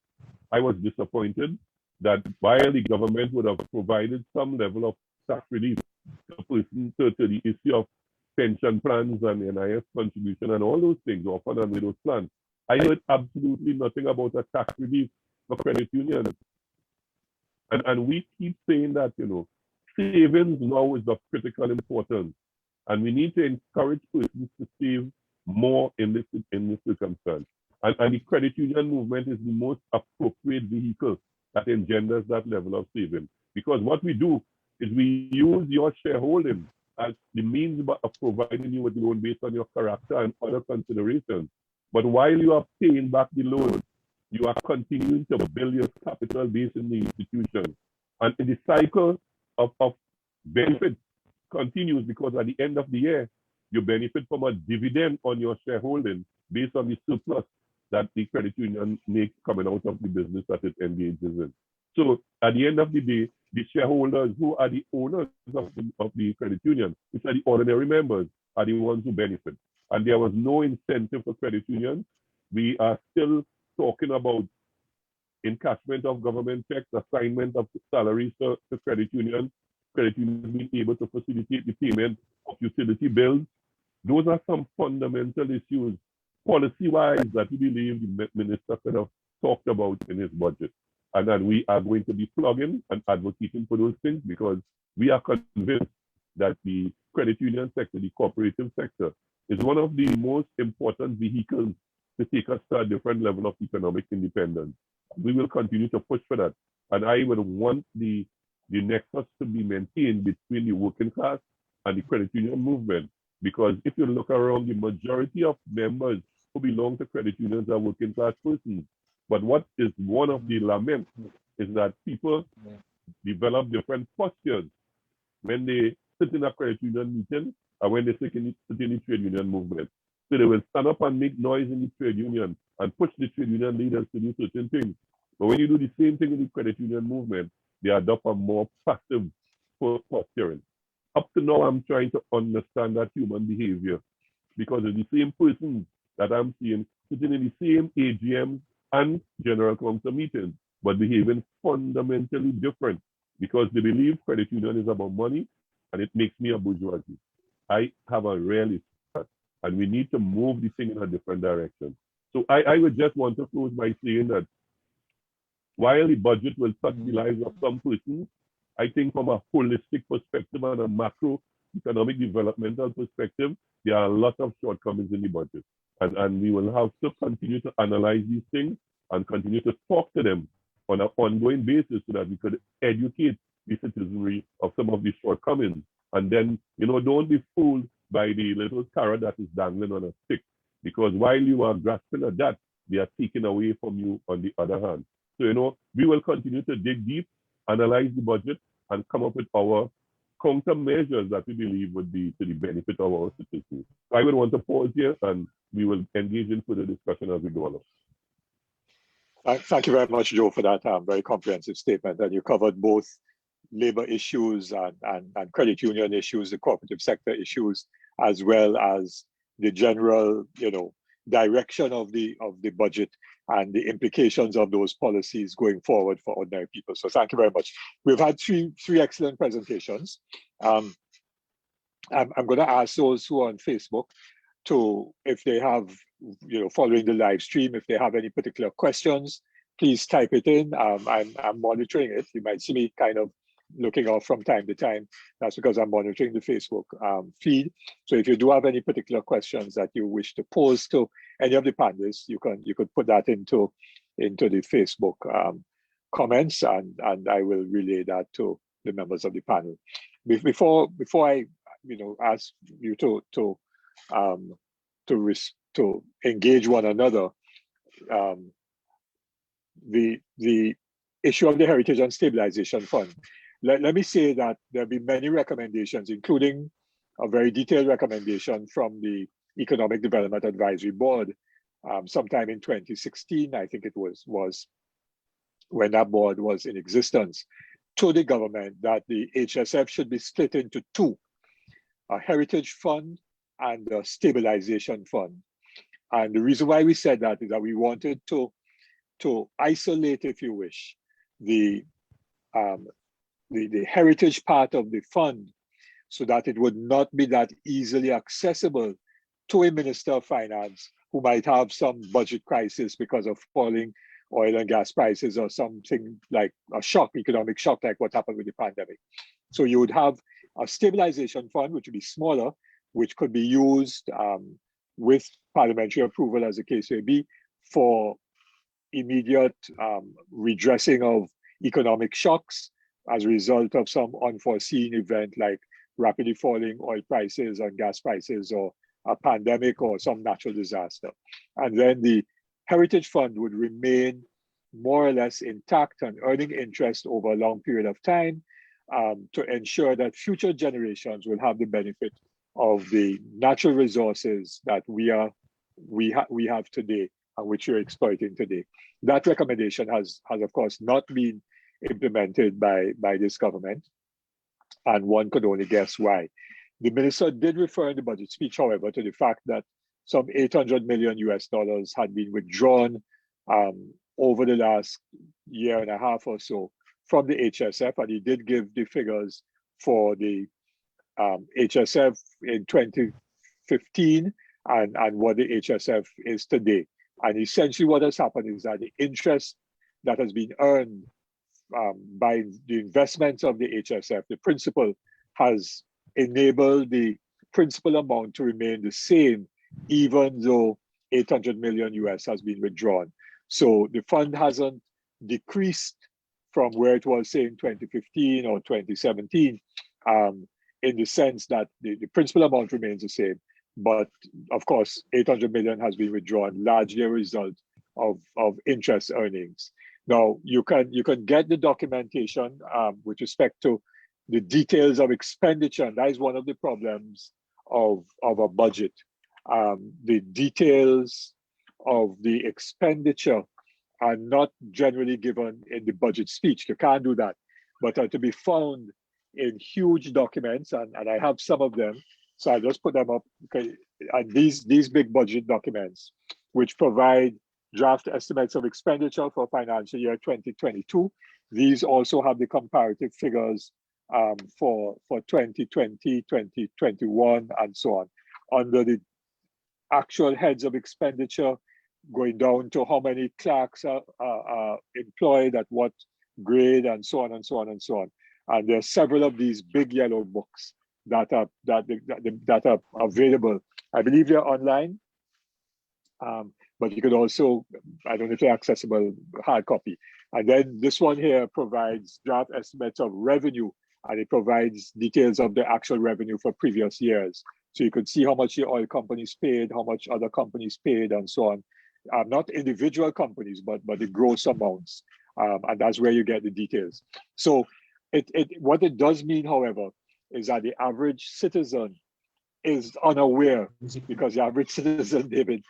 I was disappointed that while the government would have provided some level of tax relief to the issue of pension plans and NIS contribution and all those things, offered under those plans, I heard absolutely nothing about a tax relief for credit unions. And we keep saying that, savings now is of critical importance. And we need to encourage persons to save more in this circumstance. And the credit union movement is the most appropriate vehicle that engenders that level of saving. Because what we do is we use your shareholding as the means of providing you with loan based on your character and other considerations. But while you are paying back the loan, you are continuing to build your capital base in the institution. And in the cycle of benefits continues, because at the end of the year, you benefit from a dividend on your shareholding based on the surplus that the credit union makes coming out of the business that it engages in. So at the end of the day, the shareholders who are the owners of the credit union, which are the ordinary members, are the ones who benefit. And there was no incentive for credit unions. We are still talking about encashment of government checks, assignment of salaries to credit unions being able to facilitate the payment of utility bills. Those are some fundamental issues policy-wise that we believe the minister could have talked about in his budget. And then we are going to be plugging and advocating for those things because we are convinced that the credit union sector, the cooperative sector, is one of the most important vehicles to take us to a different level of economic independence. We will continue to push for that. And I would want the nexus to be maintained between the working class and the credit union movement. Because if you look around, the majority of members who belong to credit unions are working class persons. But what is one of the laments is that people develop different postures when they sit in a credit union meeting and when they sit in the trade union movement. So they will stand up and make noise in the trade union and push the trade union leaders to do certain things. But when you do the same thing in the credit union movement, they adopt a more passive posturing. Up to now, I'm trying to understand that human behavior because it's the same persons that I'm seeing sitting in the same AGMs and general council meetings, but behaving fundamentally different because they believe credit union is about money and it makes me a bourgeoisie. I have a realist and we need to move the thing in a different direction. So I would just want to close by saying that while the budget will touch the lives of some persons, I think from a holistic perspective and a macro economic developmental perspective, there are a lot of shortcomings in the budget. And we will have to continue to analyze these things and continue to talk to them on an ongoing basis so that we could educate the citizenry of some of these shortcomings. And then, don't be fooled by the little carrot that is dangling on a stick, because while you are grasping at that, they are taking away from you on the other hand. So, we will continue to dig deep, analyze the budget, and come up with our countermeasures that we believe would be to the benefit of our citizens. So I would want to pause here and we will engage in further discussion as we go along. Thank you very much, Joe, for that very comprehensive statement. And you covered both labor issues and credit union issues, the cooperative sector issues, as well as the general, direction of the budget and the implications of those policies going forward for ordinary people. So thank you very much. We've had three excellent presentations. I'm going to ask those who are on Facebook to, if they have, following the live stream, if they have any particular questions, please type it in. I'm monitoring it. You might see me kind of looking off from time to time. That's because I'm monitoring the Facebook feed. So if you do have any particular questions that you wish to pose to any of the panelists, you could put that into the Facebook comments, and I will relay that to the members of the panel. Before I ask you to engage one another, the issue of the Heritage and Stabilization Fund. Let me say that there have been many recommendations, including a very detailed recommendation from the Economic Development Advisory Board sometime in 2016, I think it was when that board was in existence, to the government that the HSF should be split into two, a heritage fund and a stabilization fund. And the reason why we said that is that we wanted to isolate, if you wish, the heritage part of the fund so that it would not be that easily accessible to a Minister of Finance who might have some budget crisis because of falling oil and gas prices or something like a shock, economic shock, like what happened with the pandemic. So you would have a stabilization fund, which would be smaller, which could be used with parliamentary approval, as the case may be, for immediate redressing of economic shocks as a result of some unforeseen event like rapidly falling oil prices and gas prices, or a pandemic or some natural disaster. And then the Heritage Fund would remain more or less intact and earning interest over a long period of time to ensure that future generations will have the benefit of the natural resources that we have today and which we're exploiting today. That recommendation has of course not been implemented by this government, and one could only guess why. The minister did refer in the budget speech, however, to the fact that some $800 million had been withdrawn over the last year and a half or so from the HSF, and he did give the figures for the HSF in 2015 and what the HSF is today. And essentially what has happened is that the interest that has been earned by the investments of the HSF, the principal, has enabled the principal amount to remain the same, even though 800 million US has been withdrawn. So the fund hasn't decreased from where it was, say, in 2015 or 2017, in the sense that the principal amount remains the same. But of course, 800 million has been withdrawn, largely a result of interest earnings. Now, you can get the documentation with respect to the details of expenditure, and that is one of the problems of a budget. The details of the expenditure are not generally given in the budget speech. You can't do that, but are to be found in huge documents, and I have some of them. So I just put them up. Okay, and these big budget documents, which provide draft estimates of expenditure for financial year 2022. These also have the comparative figures for 2020, 2021, and so on. Under the actual heads of expenditure, going down to how many clerks are employed at what grade, and so on and so on and so on. And there are several of these big yellow books that are available. I believe they're online, but you could also, I don't know if they're accessible, hard copy. And then this one here provides draft estimates of revenue, and it provides details of the actual revenue for previous years. So you could see how much the oil companies paid, how much other companies paid, and so on. Not individual companies, but the gross amounts. And that's where you get the details. So what it does mean, however, is that the average citizen is unaware, because the average citizen, David,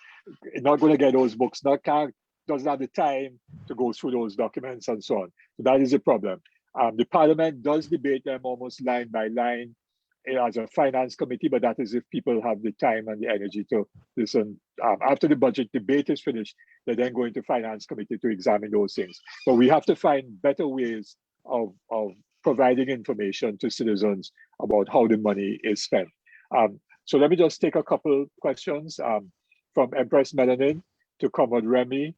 is not going to get those books, doesn't have the time to go through those documents and so on. So that is a problem. The Parliament does debate them almost line by line as a finance committee, but that is if people have the time and the energy to listen. After the budget debate is finished, they're then going to finance committee to examine those things. But we have to find better ways of providing information to citizens about how the money is spent. So let me just take a couple questions from Empress Melanin to Comrade Remy.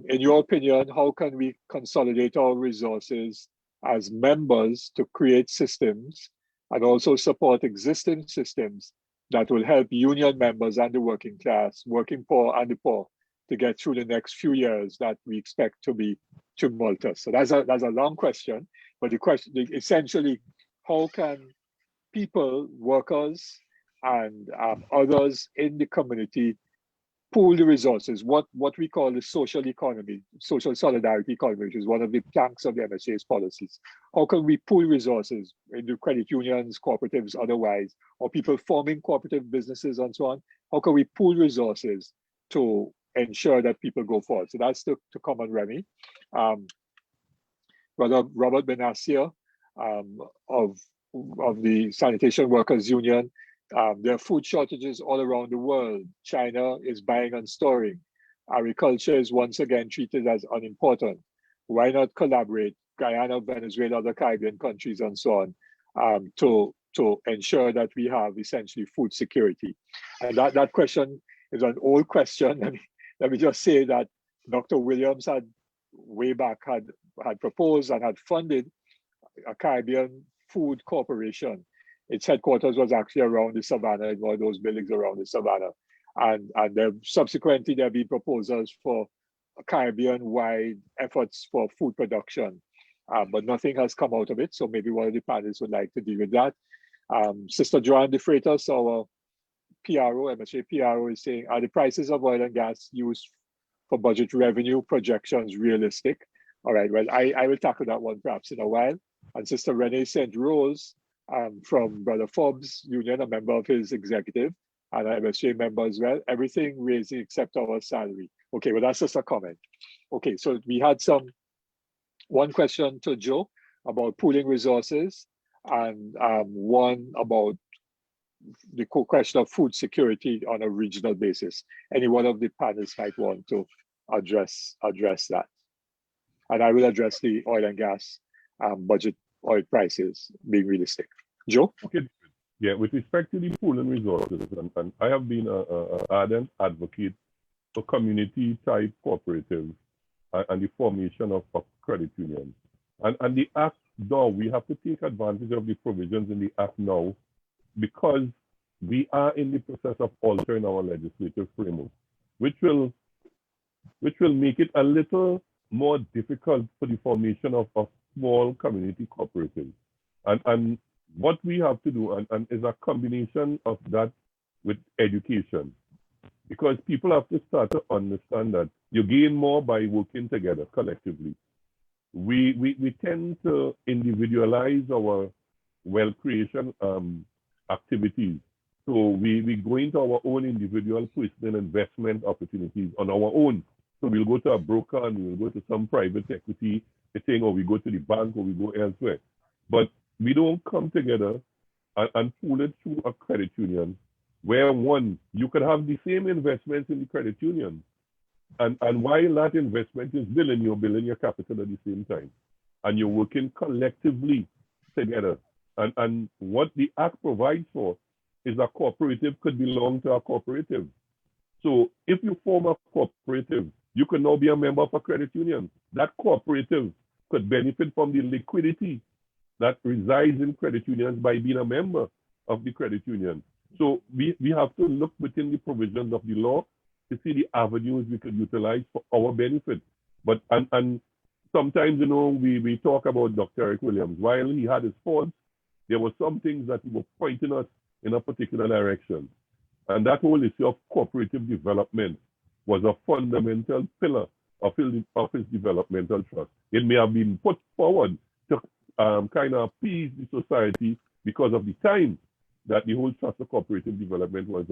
In your opinion, how can we consolidate our resources as members to create systems and also support existing systems that will help union members and the working class, working poor and the poor, to get through the next few years that we expect to be tumultuous? So that's a long question, but the question essentially, how can people, workers, and others in the community pool the resources, what we call the social economy, social solidarity economy, which is one of the planks of the MSA's policies? How can we pool resources in the credit unions, cooperatives, otherwise, or people forming cooperative businesses and so on? How can we pool resources to ensure that people go forward? So that's to Comrade Remy. Brother Robert Benassia of the Sanitation Workers Union. There are food shortages all around the world. China is buying and storing. Agriculture is once again treated as unimportant. Why not collaborate, Guyana, Venezuela, other Caribbean countries, and so on, to ensure that we have essentially food security? And that question is an old question. Let me just say that Dr. Williams had way back had proposed and had funded a Caribbean Food Corporation. Its headquarters was actually around the Savannah, in one of those buildings around the Savannah. And then subsequently, there have been proposals for Caribbean-wide efforts for food production, but nothing has come out of it. So maybe one of the panelists would like to deal with that. Sister Joanne De Freitas, our PRO, MSA PRO, is saying, are the prices of oil and gas used for budget revenue projections realistic? All right, well, I will tackle that one perhaps in a while. And Sister Renee St. Rose, from Brother Forbes Union, a member of his executive, and I'm a MSA member as well, everything raising except our salary. Okay, well, that's just a comment. Okay, so we had one question to Joe about pooling resources, and one about the question of food security on a regional basis. Any one of the panelists might want to address that. And I will address the oil and gas budget oil prices being realistic. Joe? Okay. Yeah, with respect to the pooling resources, and I have been an ardent advocate for community-type cooperatives and the formation of credit unions. And the Act now, we have to take advantage of the provisions in the Act now because we are in the process of altering our legislative framework, which will make it a little more difficult for the formation of small community cooperatives. And what we have to do and is a combination of that with education, because people have to start to understand that you gain more by working together collectively. We tend to individualize our wealth creation activities. So we go into our own individual personal investment opportunities on our own. So we'll go to a broker and we'll go to some private equity thing, or we go to the bank, or we go elsewhere. But we don't come together and pool it through a credit union where one, you could have the same investments in the credit union. And while that investment is building, you're building your capital at the same time. And you're working collectively together. And what the Act provides for is a cooperative could belong to a cooperative. So if you form a cooperative, you can now be a member of a credit union. That cooperative could benefit from the liquidity that resides in credit unions by being a member of the credit union. So we have to look within the provisions of the law to see the avenues we could utilize for our benefit. But and sometimes, we talk about Dr. Eric Williams. While he had his faults, there were some things that he was pointing us in a particular direction. And that whole issue of cooperative development was a fundamental pillar of his developmental trust. It may have been put forward to kind of appease the society because of the time that the whole trust of cooperative development was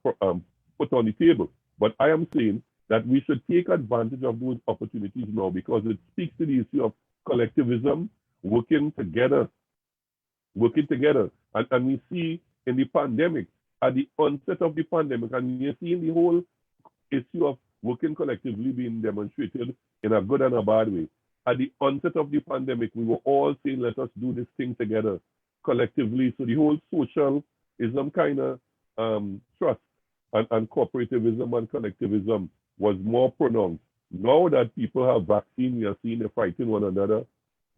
put on the table. But I am saying that we should take advantage of those opportunities now because it speaks to the issue of collectivism, working together. And we see in the pandemic, at the onset of the pandemic, and you're seeing the whole issue of working collectively being demonstrated in a good and a bad way. At the onset of the pandemic, we were all saying, let us do this thing together collectively. So the whole socialism kind of trust and cooperativism and collectivism was more pronounced. Now that people have vaccine, we are seeing them fighting one another,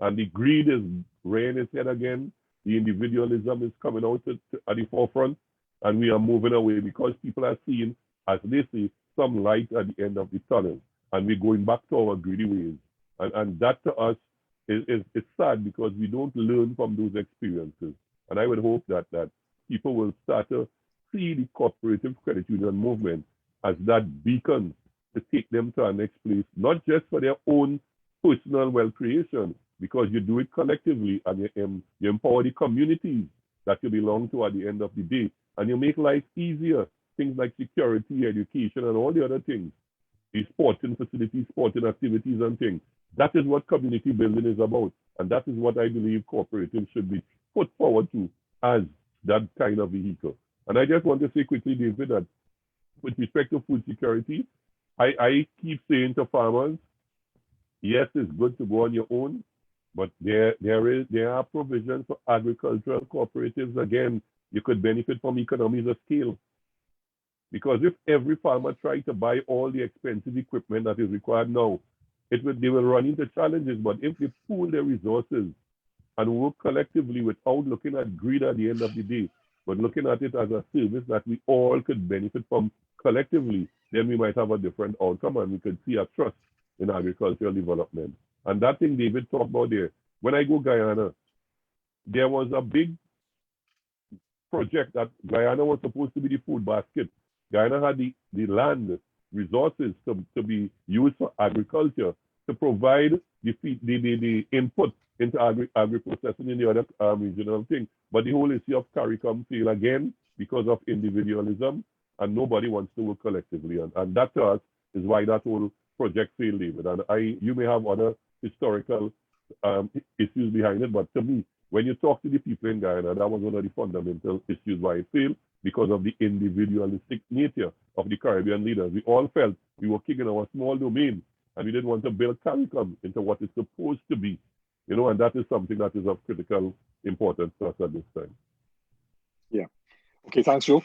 and the greed is rearing its head again. The individualism is coming out at the forefront, and we are moving away because people are seeing, as they say, some light at the end of the tunnel, and we're going back to our greedy ways. And that to us is sad because we don't learn from those experiences. And I would hope that people will start to see the cooperative credit union movement as that beacon to take them to our next place, not just for their own personal wealth creation, because you do it collectively and you empower the communities that you belong to at the end of the day. And you make life easier, things like security, education, and all the other things, the sporting facilities, sporting activities and things. That is what community building is about. And that is what I believe cooperatives should be put forward to as that kind of vehicle. And I just want to say quickly, David, that with respect to food security, I keep saying to farmers, yes, it's good to go on your own, but there are provisions for agricultural cooperatives. Again, you could benefit from economies of scale. Because if every farmer tried to buy all the expensive equipment that is required now, they will run into challenges. But if they pool their resources and work collectively without looking at greed at the end of the day, but looking at it as a service that we all could benefit from collectively, then we might have a different outcome and we could see a trust in agricultural development. And that thing David talked about there, when I go Guyana, there was a big project that Guyana was supposed to be the food basket. Guyana had the land resources to be used for agriculture, to provide the input into agri-processing in the other regional thing. But the whole issue of CARICOM failed again because of individualism, and nobody wants to work collectively. And that to us is why that whole project failed, David. And you may have other historical issues behind it, but to me, when you talk to the people in Guyana, that was one of the fundamental issues why it failed, because of the individualistic nature of the Caribbean leaders. We all felt we were king in our small domain, and we didn't want to build CARICOM into what it's supposed to be. And that is something that is of critical importance to us at this time. Yeah. Okay, thanks, Joe.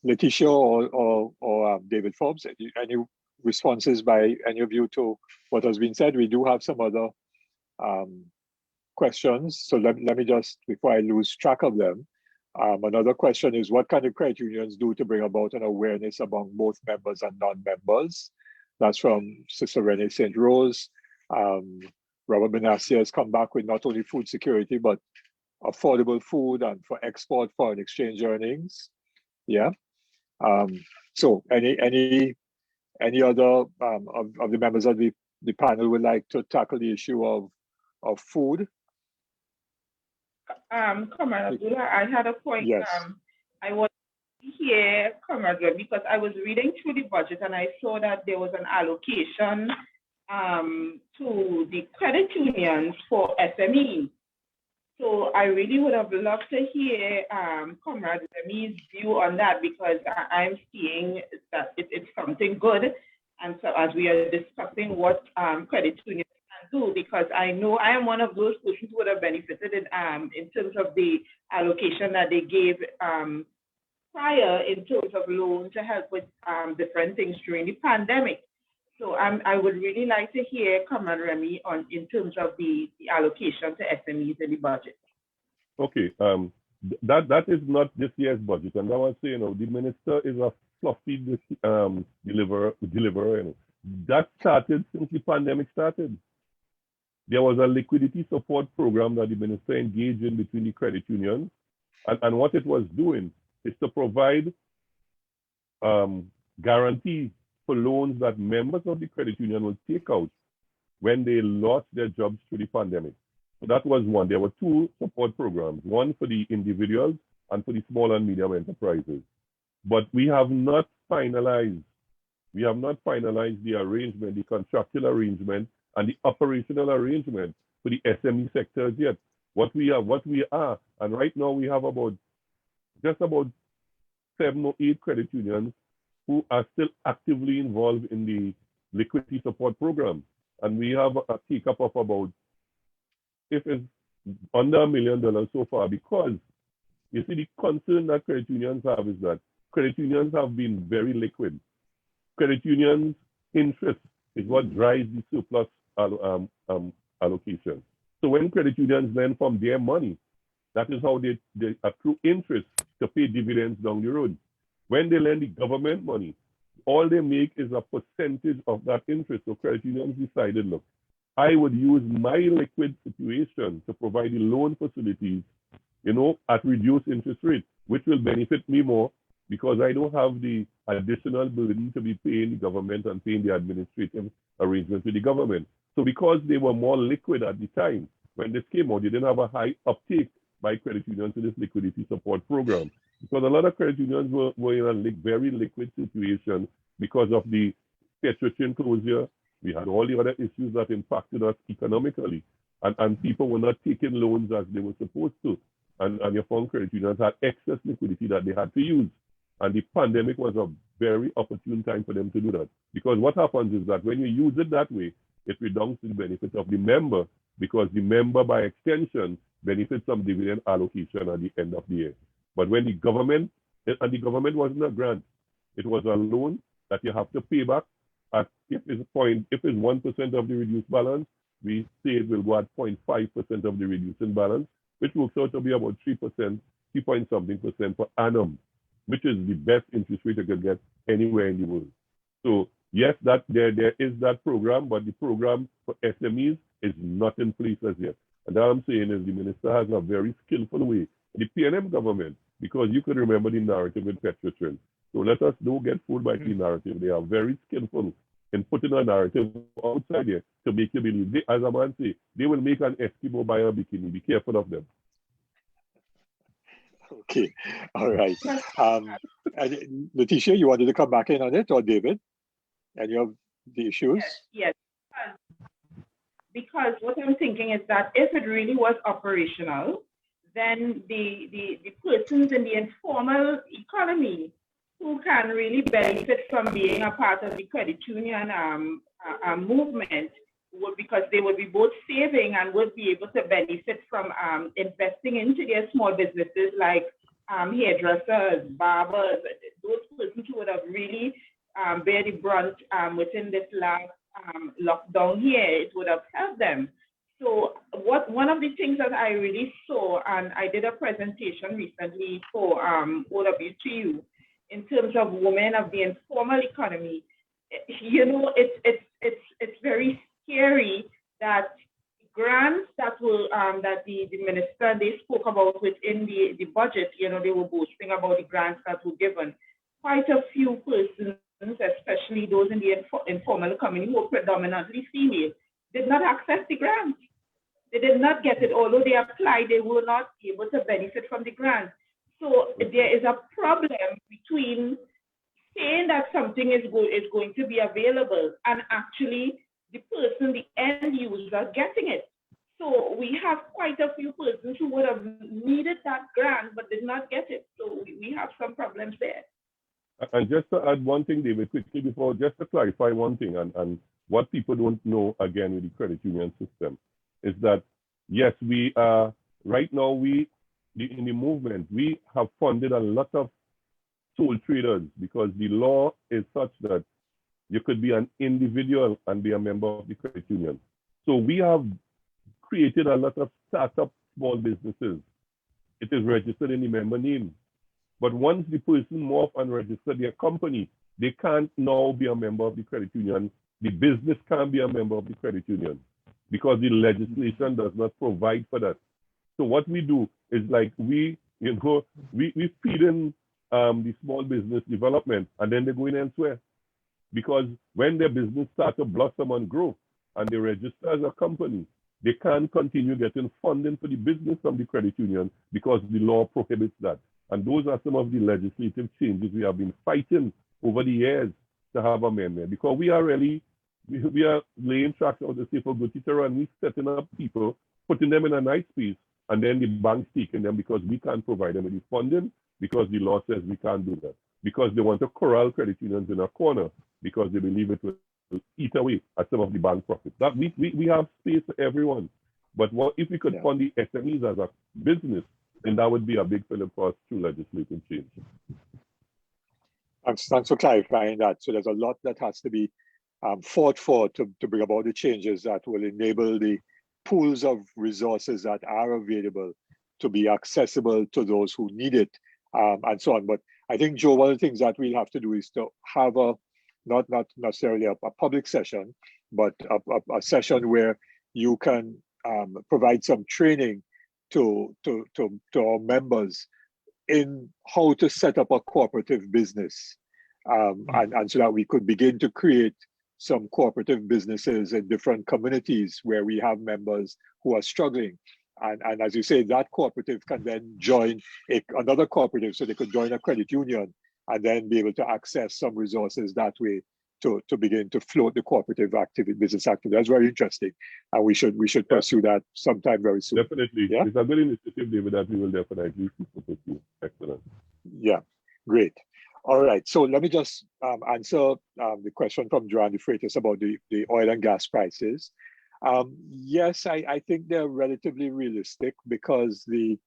Letitia or David Forbes, any responses by any of you to what has been said? We do have some other questions. So let me just, before I lose track of them, another question is, what can the credit unions do to bring about an awareness among both members and non-members? That's from Sister Renee St. Rose. Robert Benassi has come back with not only food security, but affordable food and for export foreign exchange earnings. Yeah. So any other of the members of the panel would like to tackle the issue of food? Comrade Abdulah, I had a point. Yes. I was here, Comrade, because I was reading through the budget and I saw that there was an allocation to the credit unions for SMEs. So I really would have loved to hear Comrade Remy's view on that, because I'm seeing that it's something good. And so as we are discussing what credit unions can do, because I know I am one of those persons who would have benefited in terms of the allocation that they gave prior in terms of loans to help with different things during the pandemic. So I would really like to hear Comrade Remy in terms of the allocation to SMEs in the budget. Okay, that is not this year's budget, and I was saying, the minister is a fluffy deliverer. That started since the pandemic started. There was a liquidity support program that the minister engaged in between the credit unions, and what it was doing is to provide guarantees for loans that members of the credit union would take out when they lost their jobs through the pandemic. So that was one. There were two support programs, one for the individuals and for the small and medium enterprises. But we have not finalized the arrangement, the contractual arrangement, and the operational arrangement for the SME sectors yet. What we are, and right now we have just about 7 or 8 credit unions who are still actively involved in the liquidity support program. And we have a take-up of about, if it's under $1 million so far, because you see the concern that credit unions have is that credit unions have been very liquid. Credit unions' interest is what drives the surplus allocation. So when credit unions lend from their money, that is how they accrue interest to pay dividends down the road. When they lend the government money, all they make is a percentage of that interest. So credit unions decided, look, I would use my liquid situation to provide the loan facilities, at reduced interest rates, which will benefit me more because I don't have the additional burden to be paying the government and paying the administrative arrangements with the government. So because they were more liquid at the time, when this came out, they didn't have a high uptake by credit unions to this liquidity support program. Because a lot of credit unions were in a very liquid situation because of the Petrochin closure. We had all the other issues that impacted us economically. And people were not taking loans as they were supposed to. And your found credit unions had excess liquidity that they had to use. And the pandemic was a very opportune time for them to do that. Because what happens is that when you use it that way, it redounds to the benefit of the member, because the member, by extension, benefits from dividend allocation at the end of the year. But when the government, and the government wasn't a grant, it was a loan that you have to pay back at, if it's 1% of the reduced balance, we say it will go at 0.5% of the reducing balance, which works out to be about 3%, 3-point-something% per annum, which is the best interest rate you can get anywhere in the world. So yes, that there is that program, but the program for SMEs is not in place as yet. And what I'm saying is the minister has a very skillful way, the PNM government, because you could remember the narrative with Petrochin. So let us don't get fooled by the narrative. They are very skillful in putting a narrative outside here to make you believe. They, as a man say, they will make an Eskimo buy a bikini. Be careful of them. Okay, all right. And Letitia, you wanted to come back in on it, or David? Any of the issues? Yes. Because what I'm thinking is that if it really was operational, then the persons in the informal economy who can really benefit from being a part of the credit union movement would, because they would be both saving and would be able to benefit from investing into their small businesses, like hairdressers, barbers, those persons who would have really bear the brunt within this last lockdown here, it would have helped them. So one of the things that I really saw, and I did a presentation recently for OWTU in terms of women of the informal economy, you know, it's very scary that grants that will that the minister they spoke about within the budget, you know, they were boasting about the grants that were given. Quite a few persons, especially those in the informal community who are predominantly female, did not access the grant. They did not get it. Although they applied, they were not able to benefit from the grant. So there is a problem between saying that something is going to be available and actually the person, the end user, getting it. So we have quite a few persons who would have needed that grant but did not get it. So we have some problems there. And just to add one thing, David, quickly before, just to clarify one thing, and what people don't know again with the credit union system is that, yes, we are, right now, in the movement, we have funded a lot of sole traders because the law is such that you could be an individual and be a member of the credit union. So we have created a lot of startup small businesses. It is registered in the member name. But once the person morph and register their company, they can't now be a member of the credit union. The business can't be a member of the credit union because the legislation does not provide for that. So what we do is like we feed in the small business development and then they go in elsewhere. Because when their business starts to blossom and grow and they register as a company, they can't continue getting funding for the business from the credit union because the law prohibits that. And those are some of the legislative changes we have been fighting over the years to have amendment. Because we are laying tracks out to say for good teacher and we setting up people, putting them in a nice space, and then the bank's taking them because we can't provide them with the funding because the law says we can't do that. Because they want to corral credit unions in a corner because they believe it will eat away at some of the bank profits. That we have space for everyone. But what if we could fund the SMEs as a business, then that would be a big fillip for us through legislative change. Thanks for clarifying that. So there's a lot that has to be fought for to bring about the changes that will enable the pools of resources that are available to be accessible to those who need it, and so on. But I think, Joe, one of the things that we'll have to do is to have not necessarily a public session, but a session where you can provide some training to our members in how to set up a cooperative business, and so that we could begin to create some cooperative businesses in different communities where we have members who are struggling. And as you say, that cooperative can then join another cooperative, so they could join a credit union and then be able to access some resources that way to begin to float the cooperative business activity. That's very interesting. And we should pursue that sometime very soon. Definitely. Yeah? It's a good initiative, David, that we will definitely pursue. Excellent. Yeah, great. All right, so let me just answer the question from Joanne de Freitas about the oil and gas prices. Yes, I think they're relatively realistic because the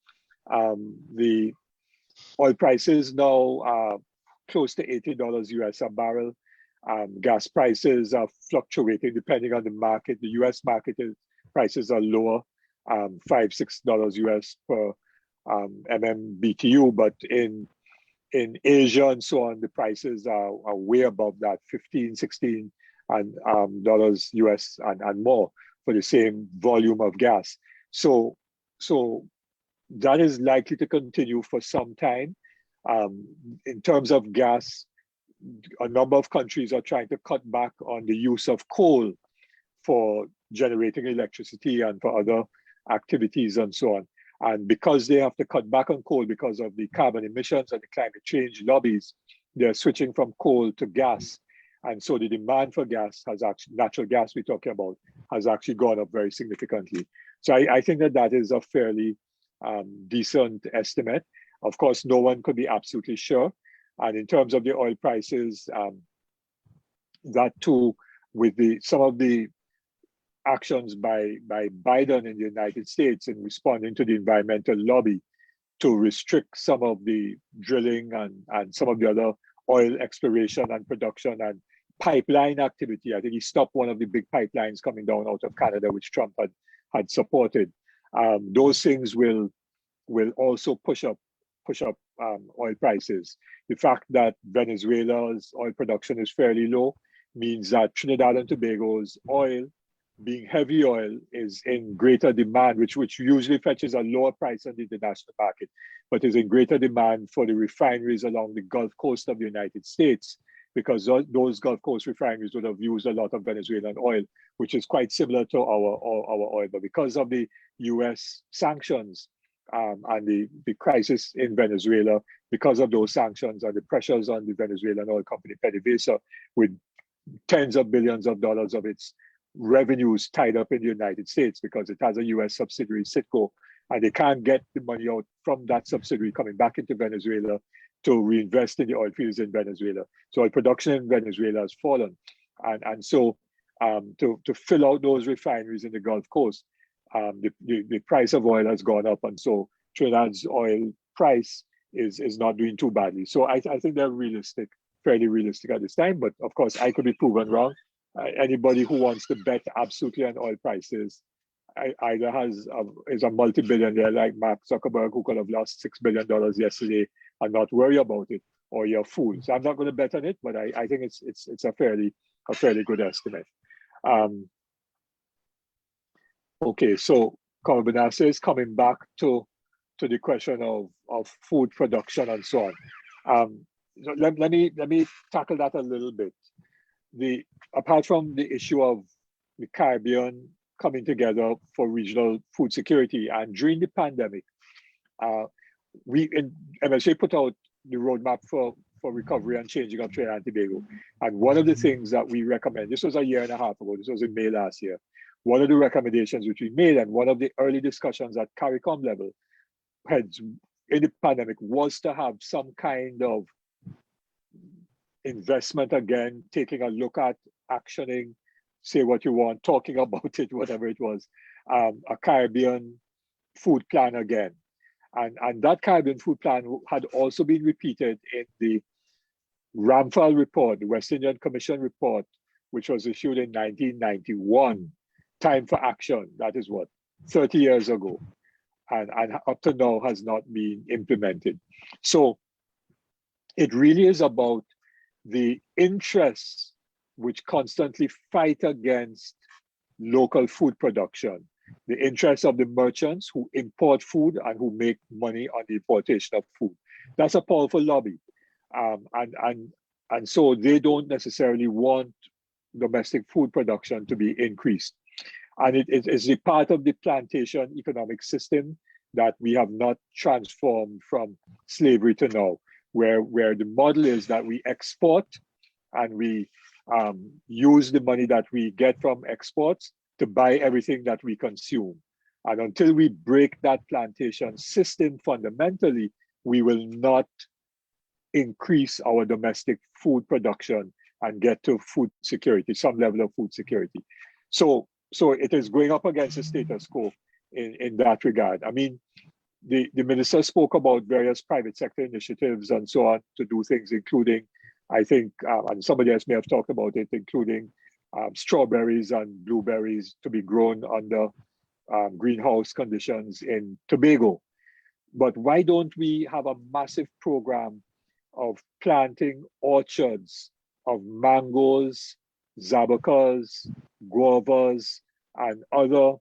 oil prices now are close to $80 US a barrel. Gas prices are fluctuating depending on the market. The US market prices are lower, $5-6 US per MMBTU, but in Asia and so on, the prices are way above that, $15-16 dollars US and more for the same volume of gas. So that is likely to continue for some time. In terms of gas, a number of countries are trying to cut back on the use of coal for generating electricity and for other activities and so on. And because they have to cut back on coal because of the carbon emissions and the climate change lobbies, they're switching from coal to gas. And so the demand for gas has actually, natural gas we're talking about, has actually gone up very significantly. So I think that is a fairly decent estimate. Of course, no one could be absolutely sure. And in terms of the oil prices, that too, with some of the actions by Biden in the United States in responding to the environmental lobby, to restrict some of the drilling and some of the other oil exploration and production and pipeline activity. I think he stopped one of the big pipelines coming down out of Canada, which Trump had supported. Those things will also push up oil prices. The fact that Venezuela's oil production is fairly low means that Trinidad and Tobago's oil, being heavy oil, is in greater demand, which usually fetches a lower price on the international market, but is in greater demand for the refineries along the Gulf Coast of the United States, because those Gulf Coast refineries would have used a lot of Venezuelan oil, which is quite similar to our oil. But because of the US sanctions and the crisis in Venezuela, because of those sanctions and the pressures on the Venezuelan oil company PDVSA, with tens of billions of dollars of its revenues tied up in the United States because it has a US subsidiary, Citgo, and they can't get the money out from that subsidiary coming back into Venezuela to reinvest in the oil fields in Venezuela. So oil production in Venezuela has fallen. And so to fill out those refineries in the Gulf Coast, the price of oil has gone up. And so Trinidad's oil price is not doing too badly. So I think they're realistic, fairly realistic at this time. But of course, I could be proven wrong. Anybody who wants to bet absolutely on oil prices either is a multi-billionaire like Mark Zuckerberg, who could have lost $6 billion yesterday and not worry about it, or you're a fool. So I'm not going to bet on it, but I think it's a fairly good estimate. Okay, so Corbinasa is coming back to the question of food production and so on. So let me tackle that a little bit. Apart from the issue of the Caribbean coming together for regional food security, and during the pandemic, we in MSA put out the roadmap for recovery and changing of Trinidad and Tobago. And one of the things that we recommend, this was a year and a half ago, this was in May last year, one of the recommendations which we made and one of the early discussions at CARICOM level heads in the pandemic was to have some kind of investment again, taking a look at actioning, say what you want, talking about it, whatever it was, a Caribbean food plan again. And that Caribbean food plan had also been repeated in the Ramphal report, the West Indian Commission report, which was issued in 1991. Time for action, that is what, 30 years ago. And up to now has not been implemented. So it really is about the interests which constantly fight against local food production, the interests of the merchants who import food and who make money on the importation of food. That's a powerful lobby. And so they don't necessarily want domestic food production to be increased. And it is a part of the plantation economic system that we have not transformed from slavery to now, where the model is that we export and we use the money that we get from exports to buy everything that we consume. And until we break that plantation system fundamentally, we will not increase our domestic food production and get to food security, some level of food security. So it is going up against the status quo in that regard. I mean, the minister spoke about various private sector initiatives and so on to do things, including, I think, and somebody else may have talked about it, including strawberries and blueberries to be grown under greenhouse conditions in Tobago. But why don't we have a massive program of planting orchards of mangoes, zabacas, guavas, and other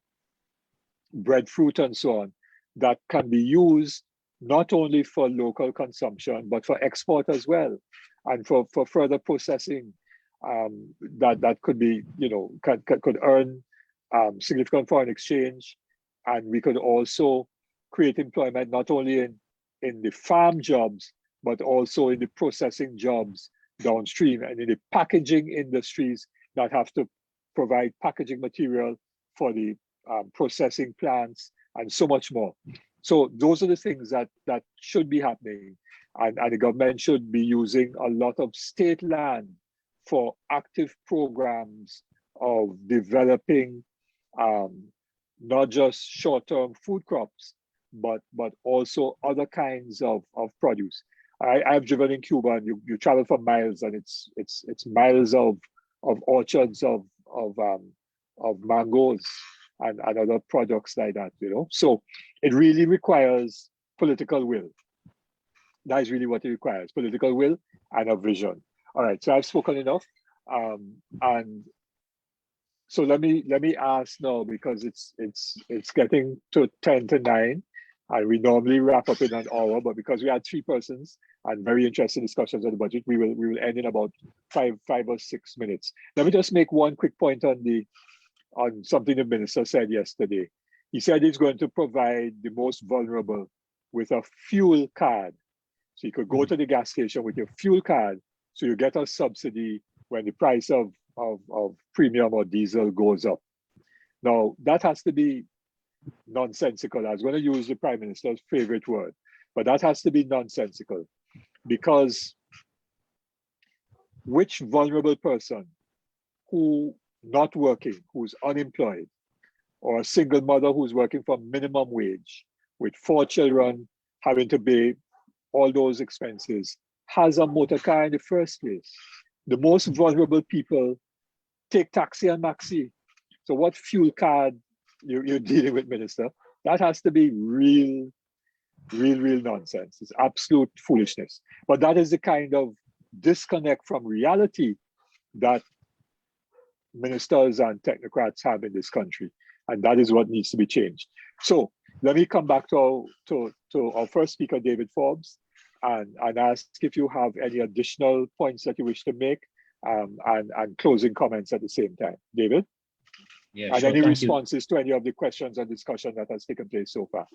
breadfruit and so on that can be used not only for local consumption, but for export as well, and for further processing that could be, could earn significant foreign exchange. And we could also create employment not only in the farm jobs, but also in the processing jobs downstream and in the packaging industries that have to provide packaging material for the processing plants and so much more. So those are the things that should be happening. And the government should be using a lot of state land for active programs of developing not just short-term food crops, but also other kinds of produce. I've driven in Cuba, and you travel for miles, and it's miles of orchards of mangoes and other products like that, you know. So it really requires political will. That is really what it requires: political will and a vision. All right, so I've spoken enough, and so let me ask now, because it's getting to 10 to 9, and we normally wrap up in an hour, but because we had 3 persons and very interesting discussions on the budget, we will end in about 5 or 6 minutes. Let me just make one quick point on something the minister said yesterday. He said he's going to provide the most vulnerable with a fuel card. So you could go to the gas station with your fuel card, so you get a subsidy when the price of premium or diesel goes up. Now, that has to be nonsensical. I was going to use the Prime Minister's favorite word, but that has to be nonsensical, because which vulnerable person who not working, who's unemployed, or a single mother who's working for minimum wage with 4 children having to pay all those expenses has a motor car in the first place? The most vulnerable people take taxi and maxi. So what fuel card you're dealing with, Minister? That has to be real nonsense. It's absolute foolishness. But that is the kind of disconnect from reality that ministers and technocrats have in this country. And that is what needs to be changed. So let me come back to our first speaker, David Forbes, and ask if you have any additional points that you wish to make, and closing comments at the same time. David? Yeah, and sure, any thank you. responses to any of the questions and discussion that has taken place so far?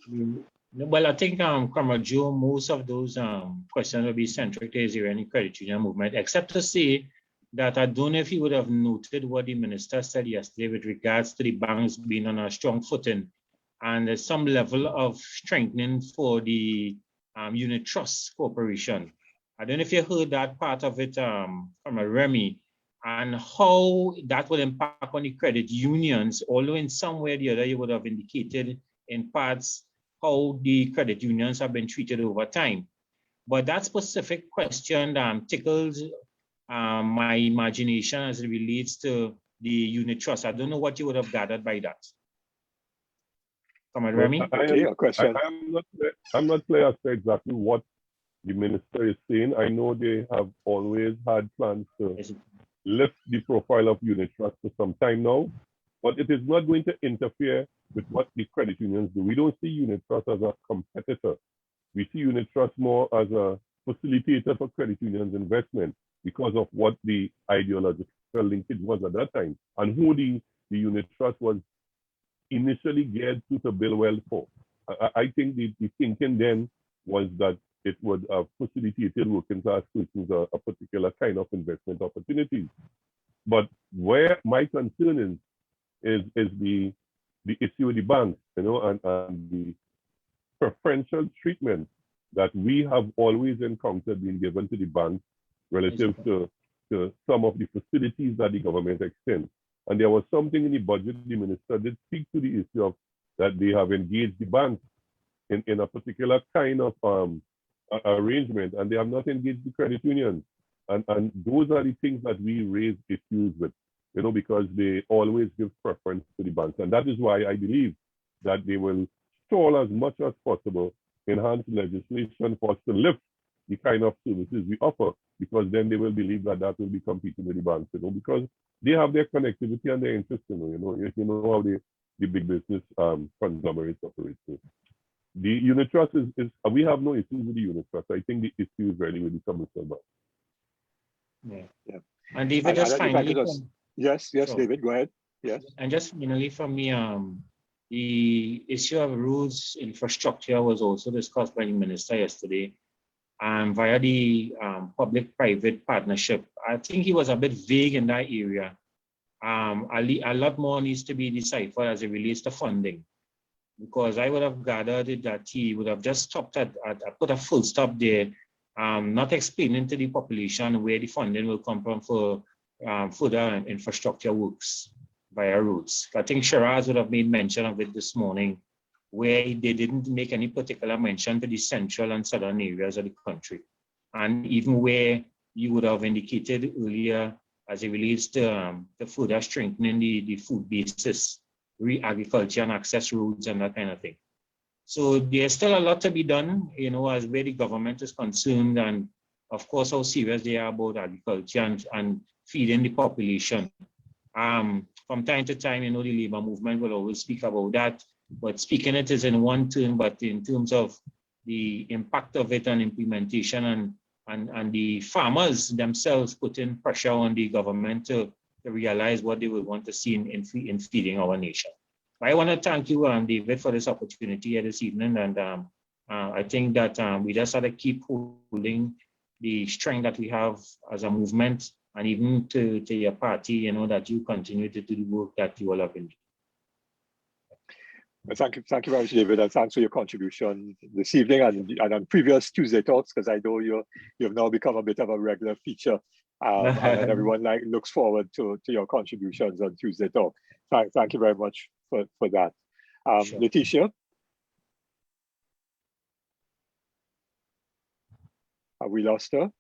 Well, I think, Comrade Joe, most of those questions will be centric to the Iranian credit union movement, except to say that I don't know if you would have noted what the minister said yesterday with regards to the banks being on a strong footing, and there's some level of strengthening for the unit trust corporation. I don't know if you heard that part of it from a Remy, and how that will impact on the credit unions, although in some way or the other you would have indicated in parts how the credit unions have been treated over time. But that specific question tickles my imagination as it relates to the unit trust. I don't know what you would have gathered by that. Come on, Remy. I'm not clear as to exactly what the minister is saying. I know they have always had plans to lift the profile of unit trust for some time now, but it is not going to interfere with what the credit unions do. We don't see unit trust as a competitor. We see unit trust more as a facilitator for credit unions' investment because of what the ideological linkage was at that time and who the unit trust was initially geared to build wealth for. I think the thinking then was that it would have facilitated working class persons a particular kind of investment opportunities. But where my concern is the issue with the banks, you know, and the preferential treatment that we have always encountered being given to the banks relative to some of the facilities that the government extends. And there was something in the budget, the minister did speak to the issue of that they have engaged the banks in a particular kind of arrangement, and they have not engaged the credit unions. And those are the things that we raise issues with, you know, because they always give preference to the banks. And that is why I believe that they will stall as much as possible, enhance legislation for us to lift the kind of services we offer, because then they will believe that that will be competing with the banks, you know, because they have their connectivity and their interest, you know how the big business conglomerates operate. So the unit trust is we have no issues with the unit trust. I think the issue is really with the commercial bank. Yeah. And David, just finally, yes, sure. David, go ahead. Yes. And just finally from me, the issue of roads infrastructure was also discussed by the minister yesterday. Via the public-private partnership. I think he was a bit vague in that area. A lot more needs to be deciphered as it relates to funding, because I would have gathered that he would have just stopped at put a full stop there, not explaining to the population where the funding will come from for further infrastructure works via roads. I think Shiraz would have made mention of it this morning where they didn't make any particular mention to the central and southern areas of the country. And even where you would have indicated earlier as it relates to further strengthening the food basis, agriculture and access roads and that kind of thing. So there's still a lot to be done, you know, as where the government is concerned, and of course how serious they are about agriculture and feeding the population. From time to time, you know, the labor movement will always speak about that, but speaking it is in one term, but in terms of the impact of it and implementation and the farmers themselves putting pressure on the government to realize what they would want to see in feeding our nation. I want to thank you, David, for this opportunity here this evening. And I think that we just have to keep holding the strength that we have as a movement, and even to your party, you know, that you continue to do the work that you all have been doing. Thank you very much, David, and thanks for your contribution this evening and on previous Tuesday talks, because I know you've now become a bit of a regular feature, and everyone looks forward to your contributions on Tuesday talk. Thank you very much for that. Sure. Letitia, have we lost her?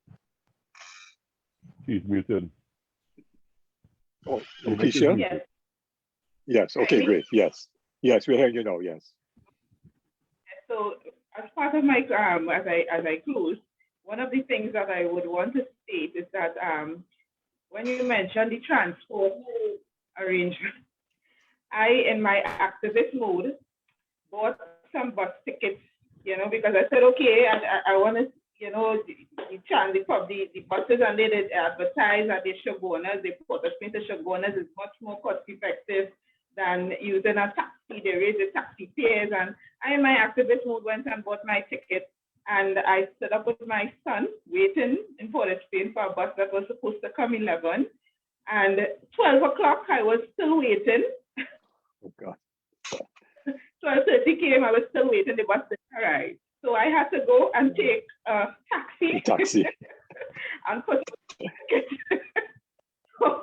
She's muted. Oh, Letitia? Yes. Yes. Okay, great. Yes. Yes, we're hearing you now. Yes. So, as part of my as I close, one of the things that I would want to state is that when you mentioned the transport arrangement, I, in my activist mode, bought some bus tickets, you know, because I said, okay, I want to, you know, the buses, and they did advertise at the Shogunas, they put us into Shogunas is much more cost effective than using a taxi. They raised the taxi fares, and I, in my activist mode, went and bought my ticket, and I stood up with my son waiting in Port of Spain for a bus that was supposed to come 11, and 12 o'clock I was still waiting. Oh God. 12:30 came, I was still waiting, the bus didn't arrive. So I had to go and take a taxi. And put so,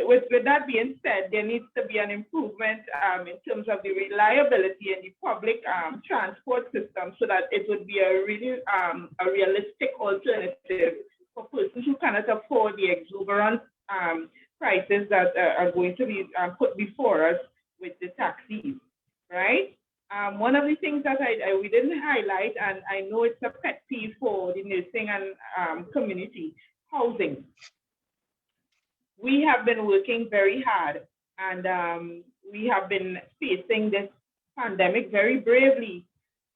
with that being said, there needs to be an improvement in terms of the reliability in the public transport system, so that it would be a really a realistic alternative for persons who cannot afford the exuberant prices that are going to be put before us with the taxis, right? One of the things that we didn't highlight, and I know it's a pet peeve for the nursing and community, housing. We have been working very hard, and we have been facing this pandemic very bravely.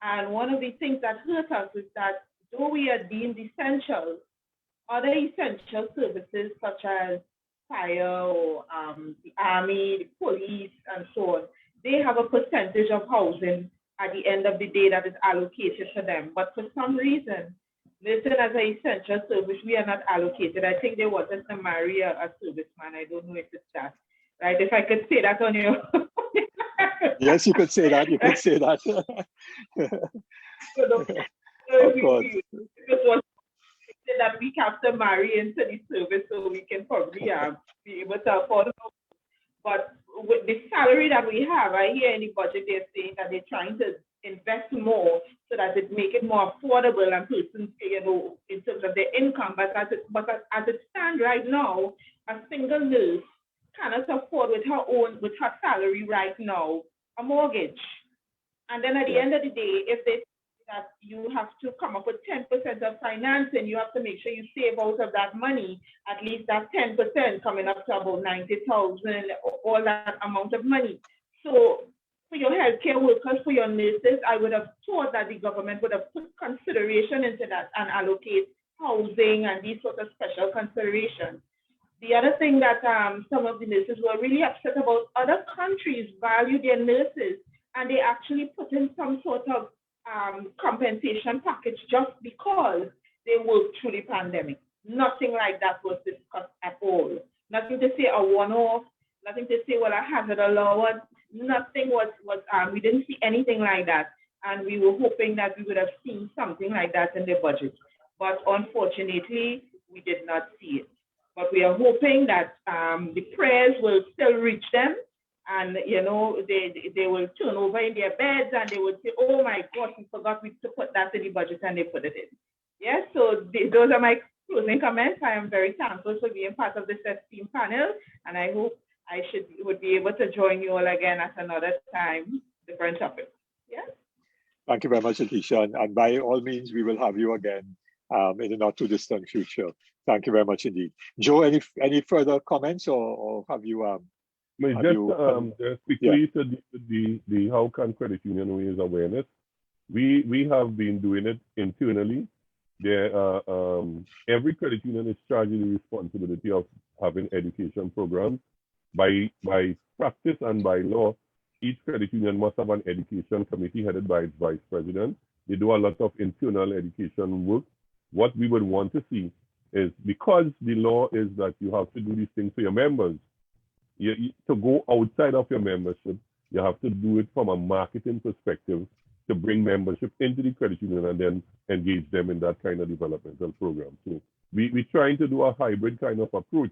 And one of the things that hurt us is that though we are deemed essential, other essential services such as fire or the army, the police, and so on, they have a percentage of housing at the end of the day that is allocated to them. But for some reason, listed as an essential service, we are not allocated. I think they want us to marry a serviceman. I don't know if it's that, right? If I could say that on your... Yes, you could say that. You could say that. Of course. That we have to marry into the service so we can probably be able to afford it. But with the salary that we have, I hear in the budget they're saying that they're trying to invest more so that it make it more affordable and persons, you know, in terms of their income. But as it stands right now, a single nurse cannot afford with her salary right now a mortgage. And then at the end of the day, if they that you have to come up with 10% of financing, you have to make sure you save out of that money, at least that 10% coming up to about 90,000, all that amount of money. So for your healthcare workers, for your nurses, I would have thought that the government would have put consideration into that and allocate housing and these sort of special considerations. The other thing that some of the nurses were really upset about, other countries value their nurses and they actually put in some sort of compensation package just because they worked through the pandemic. Nothing like that was discussed at all. Nothing to say a one-off, nothing to say, well, a hazard allowance, nothing was we didn't see anything like that. And we were hoping that we would have seen something like that in the budget. But unfortunately, we did not see it. But we are hoping that the prayers will still reach them And you know, they will turn over in their beds and they would say, oh my gosh, we forgot to put that in the budget, and they put it in. Yeah, so those are my closing comments. I am very thankful for being part of this esteemed panel, and I hope I would be able to join you all again at another time, different topics. Yeah. Thank you very much, Letitia. And by all means, we will have you again in the not too distant future. Thank you very much indeed. Joe, any further comments, or have you? Just quickly to the how can credit union raise awareness? We have been doing it internally. There every credit union is charged with the responsibility of having education programs. By practice and by law, each credit union must have an education committee headed by its vice president. They do a lot of internal education work. What we would want to see is, because the law is that you have to do these things for your members, to go outside of your membership, you have to do it from a marketing perspective to bring membership into the credit union and then engage them in that kind of developmental program. So we're trying to do a hybrid kind of approach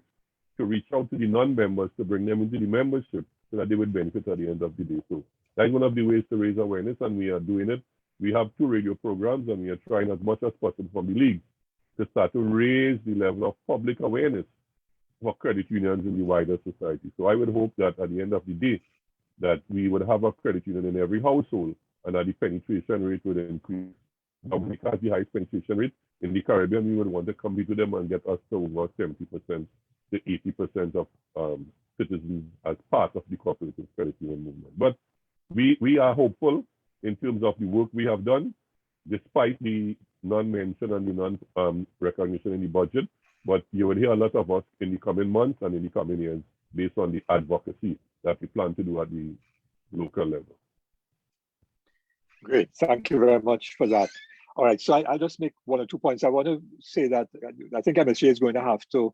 to reach out to the non-members to bring them into the membership so that they would benefit at the end of the day. So that's one of the ways to raise awareness, and we are doing it. We have 2 radio programs, and we are trying as much as possible from the league to start to raise the level of public awareness for credit unions in the wider society. So I would hope that at the end of the day, that we would have a credit union in every household, and that the penetration rate would increase. Dominica has the highest penetration rate. In the Caribbean, we would want to compete with them and get us to over 70% to 80% of citizens as part of the cooperative credit union movement. But we are hopeful in terms of the work we have done, despite the non-mention and the non-recognition in the budget. But you will hear a lot of us in the coming months and in the coming years based on the advocacy that we plan to do at the local level. Great, thank you very much for that. All right, so I'll just make 1 or 2 points. I want to say that I think MSA is going to have to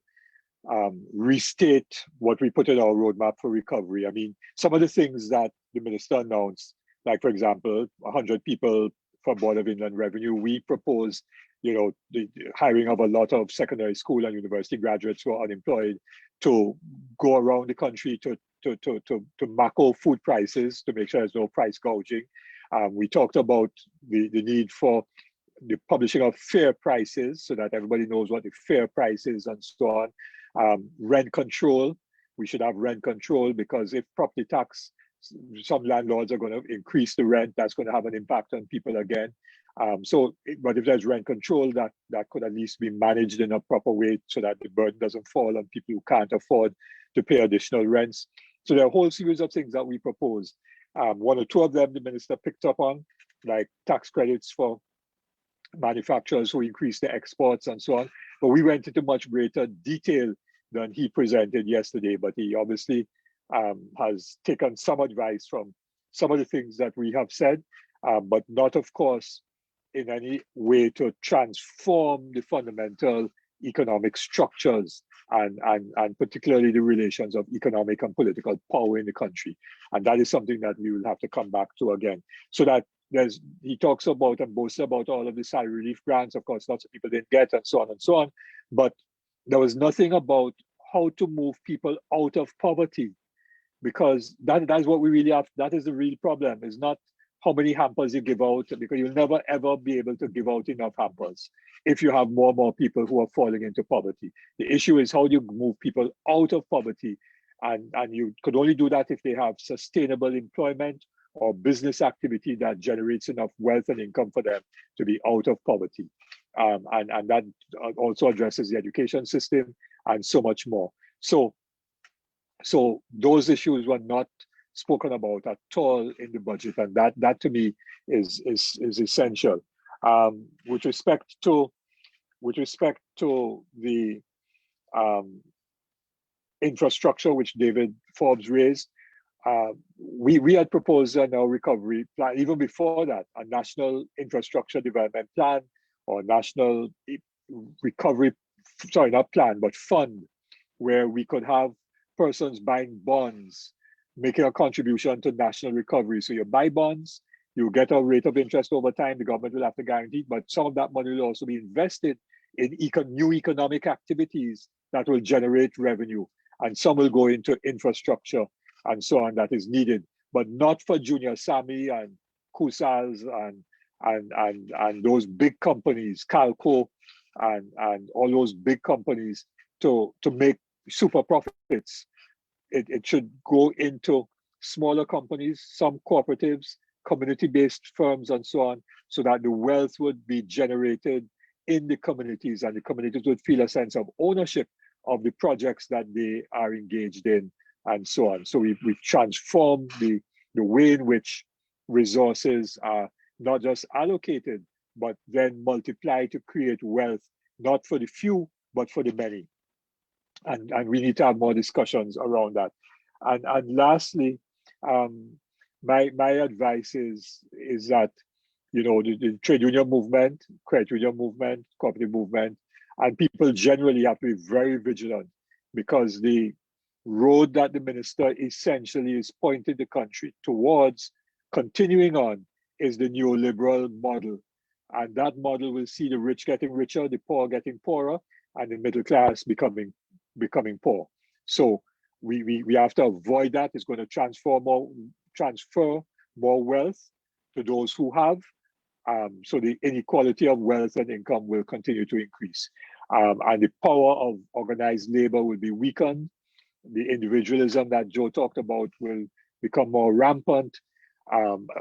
restate what we put in our roadmap for recovery. I mean, some of the things that the minister announced, like for example, 100 people from Board of Inland Revenue, we proposed, you know, the hiring of a lot of secondary school and university graduates who are unemployed to go around the country to macro food prices to make sure there's no price gouging. We talked about the need for the publishing of fair prices so that everybody knows what the fair price is and so on. Rent control, we should have rent control, because if property tax, some landlords are going to increase the rent, that's going to have an impact on people again. But if there's rent control, that could at least be managed in a proper way so that the burden doesn't fall on people who can't afford to pay additional rents. So there are a whole series of things that we proposed. 1 or 2 of them the minister picked up on, like tax credits for manufacturers who increase their exports and so on. But we went into much greater detail than he presented yesterday. But he obviously has taken some advice from some of the things that we have said, but not, of course, in any way to transform the fundamental economic structures and particularly the relations of economic and political power in the country. And that is something that we will have to come back to again. So that he talks about and boasts about all of the salary relief grants. Of course, lots of people didn't get, and so on and so on. But there was nothing about how to move people out of poverty, because that's what we really have. That is the real problem, is not how many hampers you give out, because you'll never ever be able to give out enough hampers if you have more and more people who are falling into poverty. The issue is how do you move people out of poverty, and you could only do that if they have sustainable employment or business activity that generates enough wealth and income for them to be out of poverty. And that also addresses the education system and so much more. So those issues were not spoken about at all in the budget, and that to me is essential. With respect to the infrastructure which David Forbes raised, we had proposed in our recovery plan, even before that, a national infrastructure development plan or national recovery, sorry, not plan, but fund, where we could have persons buying bonds, making a contribution to national recovery. So you buy bonds, you get a rate of interest over time, the government will have to guarantee, but some of that money will also be invested in new economic activities that will generate revenue. And some will go into infrastructure and so on that is needed, but not for Junior Sammy and Kusals and those big companies, Calco and all those big companies to make super profits. It should go into smaller companies, some cooperatives, community-based firms and so on, so that the wealth would be generated in the communities and the communities would feel a sense of ownership of the projects that they are engaged in and so on. So we've transformed the way in which resources are not just allocated, but then multiplied to create wealth, not for the few, but for the many. And we need to have more discussions around that. And lastly, my advice is that, you know, the trade union movement, credit union movement, cooperative movement, and people generally have to be very vigilant, because the road that the minister essentially is pointing the country towards continuing on is the neoliberal model. And that model will see the rich getting richer, the poor getting poorer, and the middle class becoming poor. So we have to avoid that. It's going to transfer more wealth to those who have. So the inequality of wealth and income will continue to increase. And the power of organized labor will be weakened. The individualism that Joe talked about will become more rampant.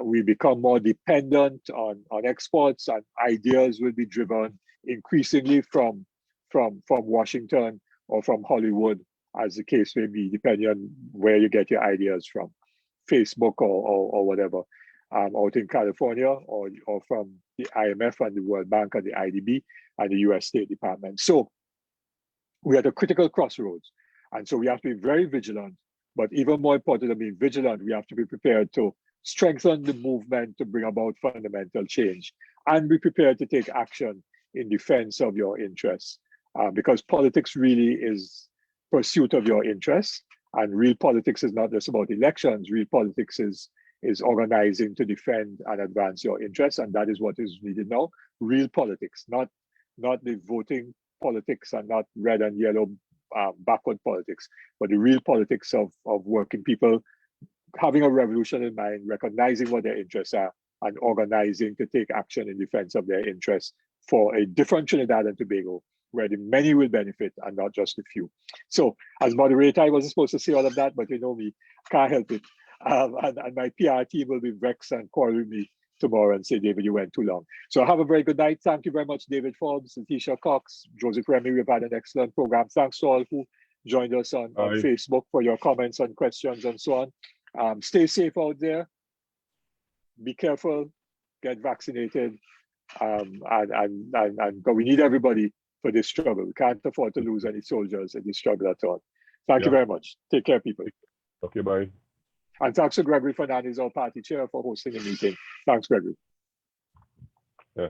We become more dependent on exports, and ideas will be driven increasingly from Washington or from Hollywood, as the case may be, depending on where you get your ideas from, Facebook or whatever, out in California or from the IMF and the World Bank and the IDB and the US State Department. So we're at a critical crossroads. And so we have to be very vigilant, but even more important than being vigilant, we have to be prepared to strengthen the movement to bring about fundamental change and be prepared to take action in defense of your interests. Because politics really is pursuit of your interests, and real politics is not just about elections. Real politics is organizing to defend and advance your interests, and that is what is needed now. Real politics, not the voting politics and not red and yellow backward politics, but the real politics of working people having a revolution in mind, recognizing what their interests are, and organizing to take action in defense of their interests for a different Trinidad and Tobago, where the many will benefit and not just the few. So as moderator, I wasn't supposed to say all of that, but you know me, can't help it. And my PR team will be vexed and quarrel with me tomorrow and say, David, you went too long. So have a very good night. Thank you very much, David Forbes, Letitia Cox, Joseph Remy. We've had an excellent program. Thanks to all who joined us on Facebook for your comments and questions and so on. Stay safe out there. Be careful. Get vaccinated. But we need everybody for this struggle. We can't afford to lose any soldiers in this struggle at all. Thank you very much. Take care, people. Okay, bye. And thanks to Gregory Fernandez, our party chair, for hosting the meeting. Thanks, Gregory. Yeah.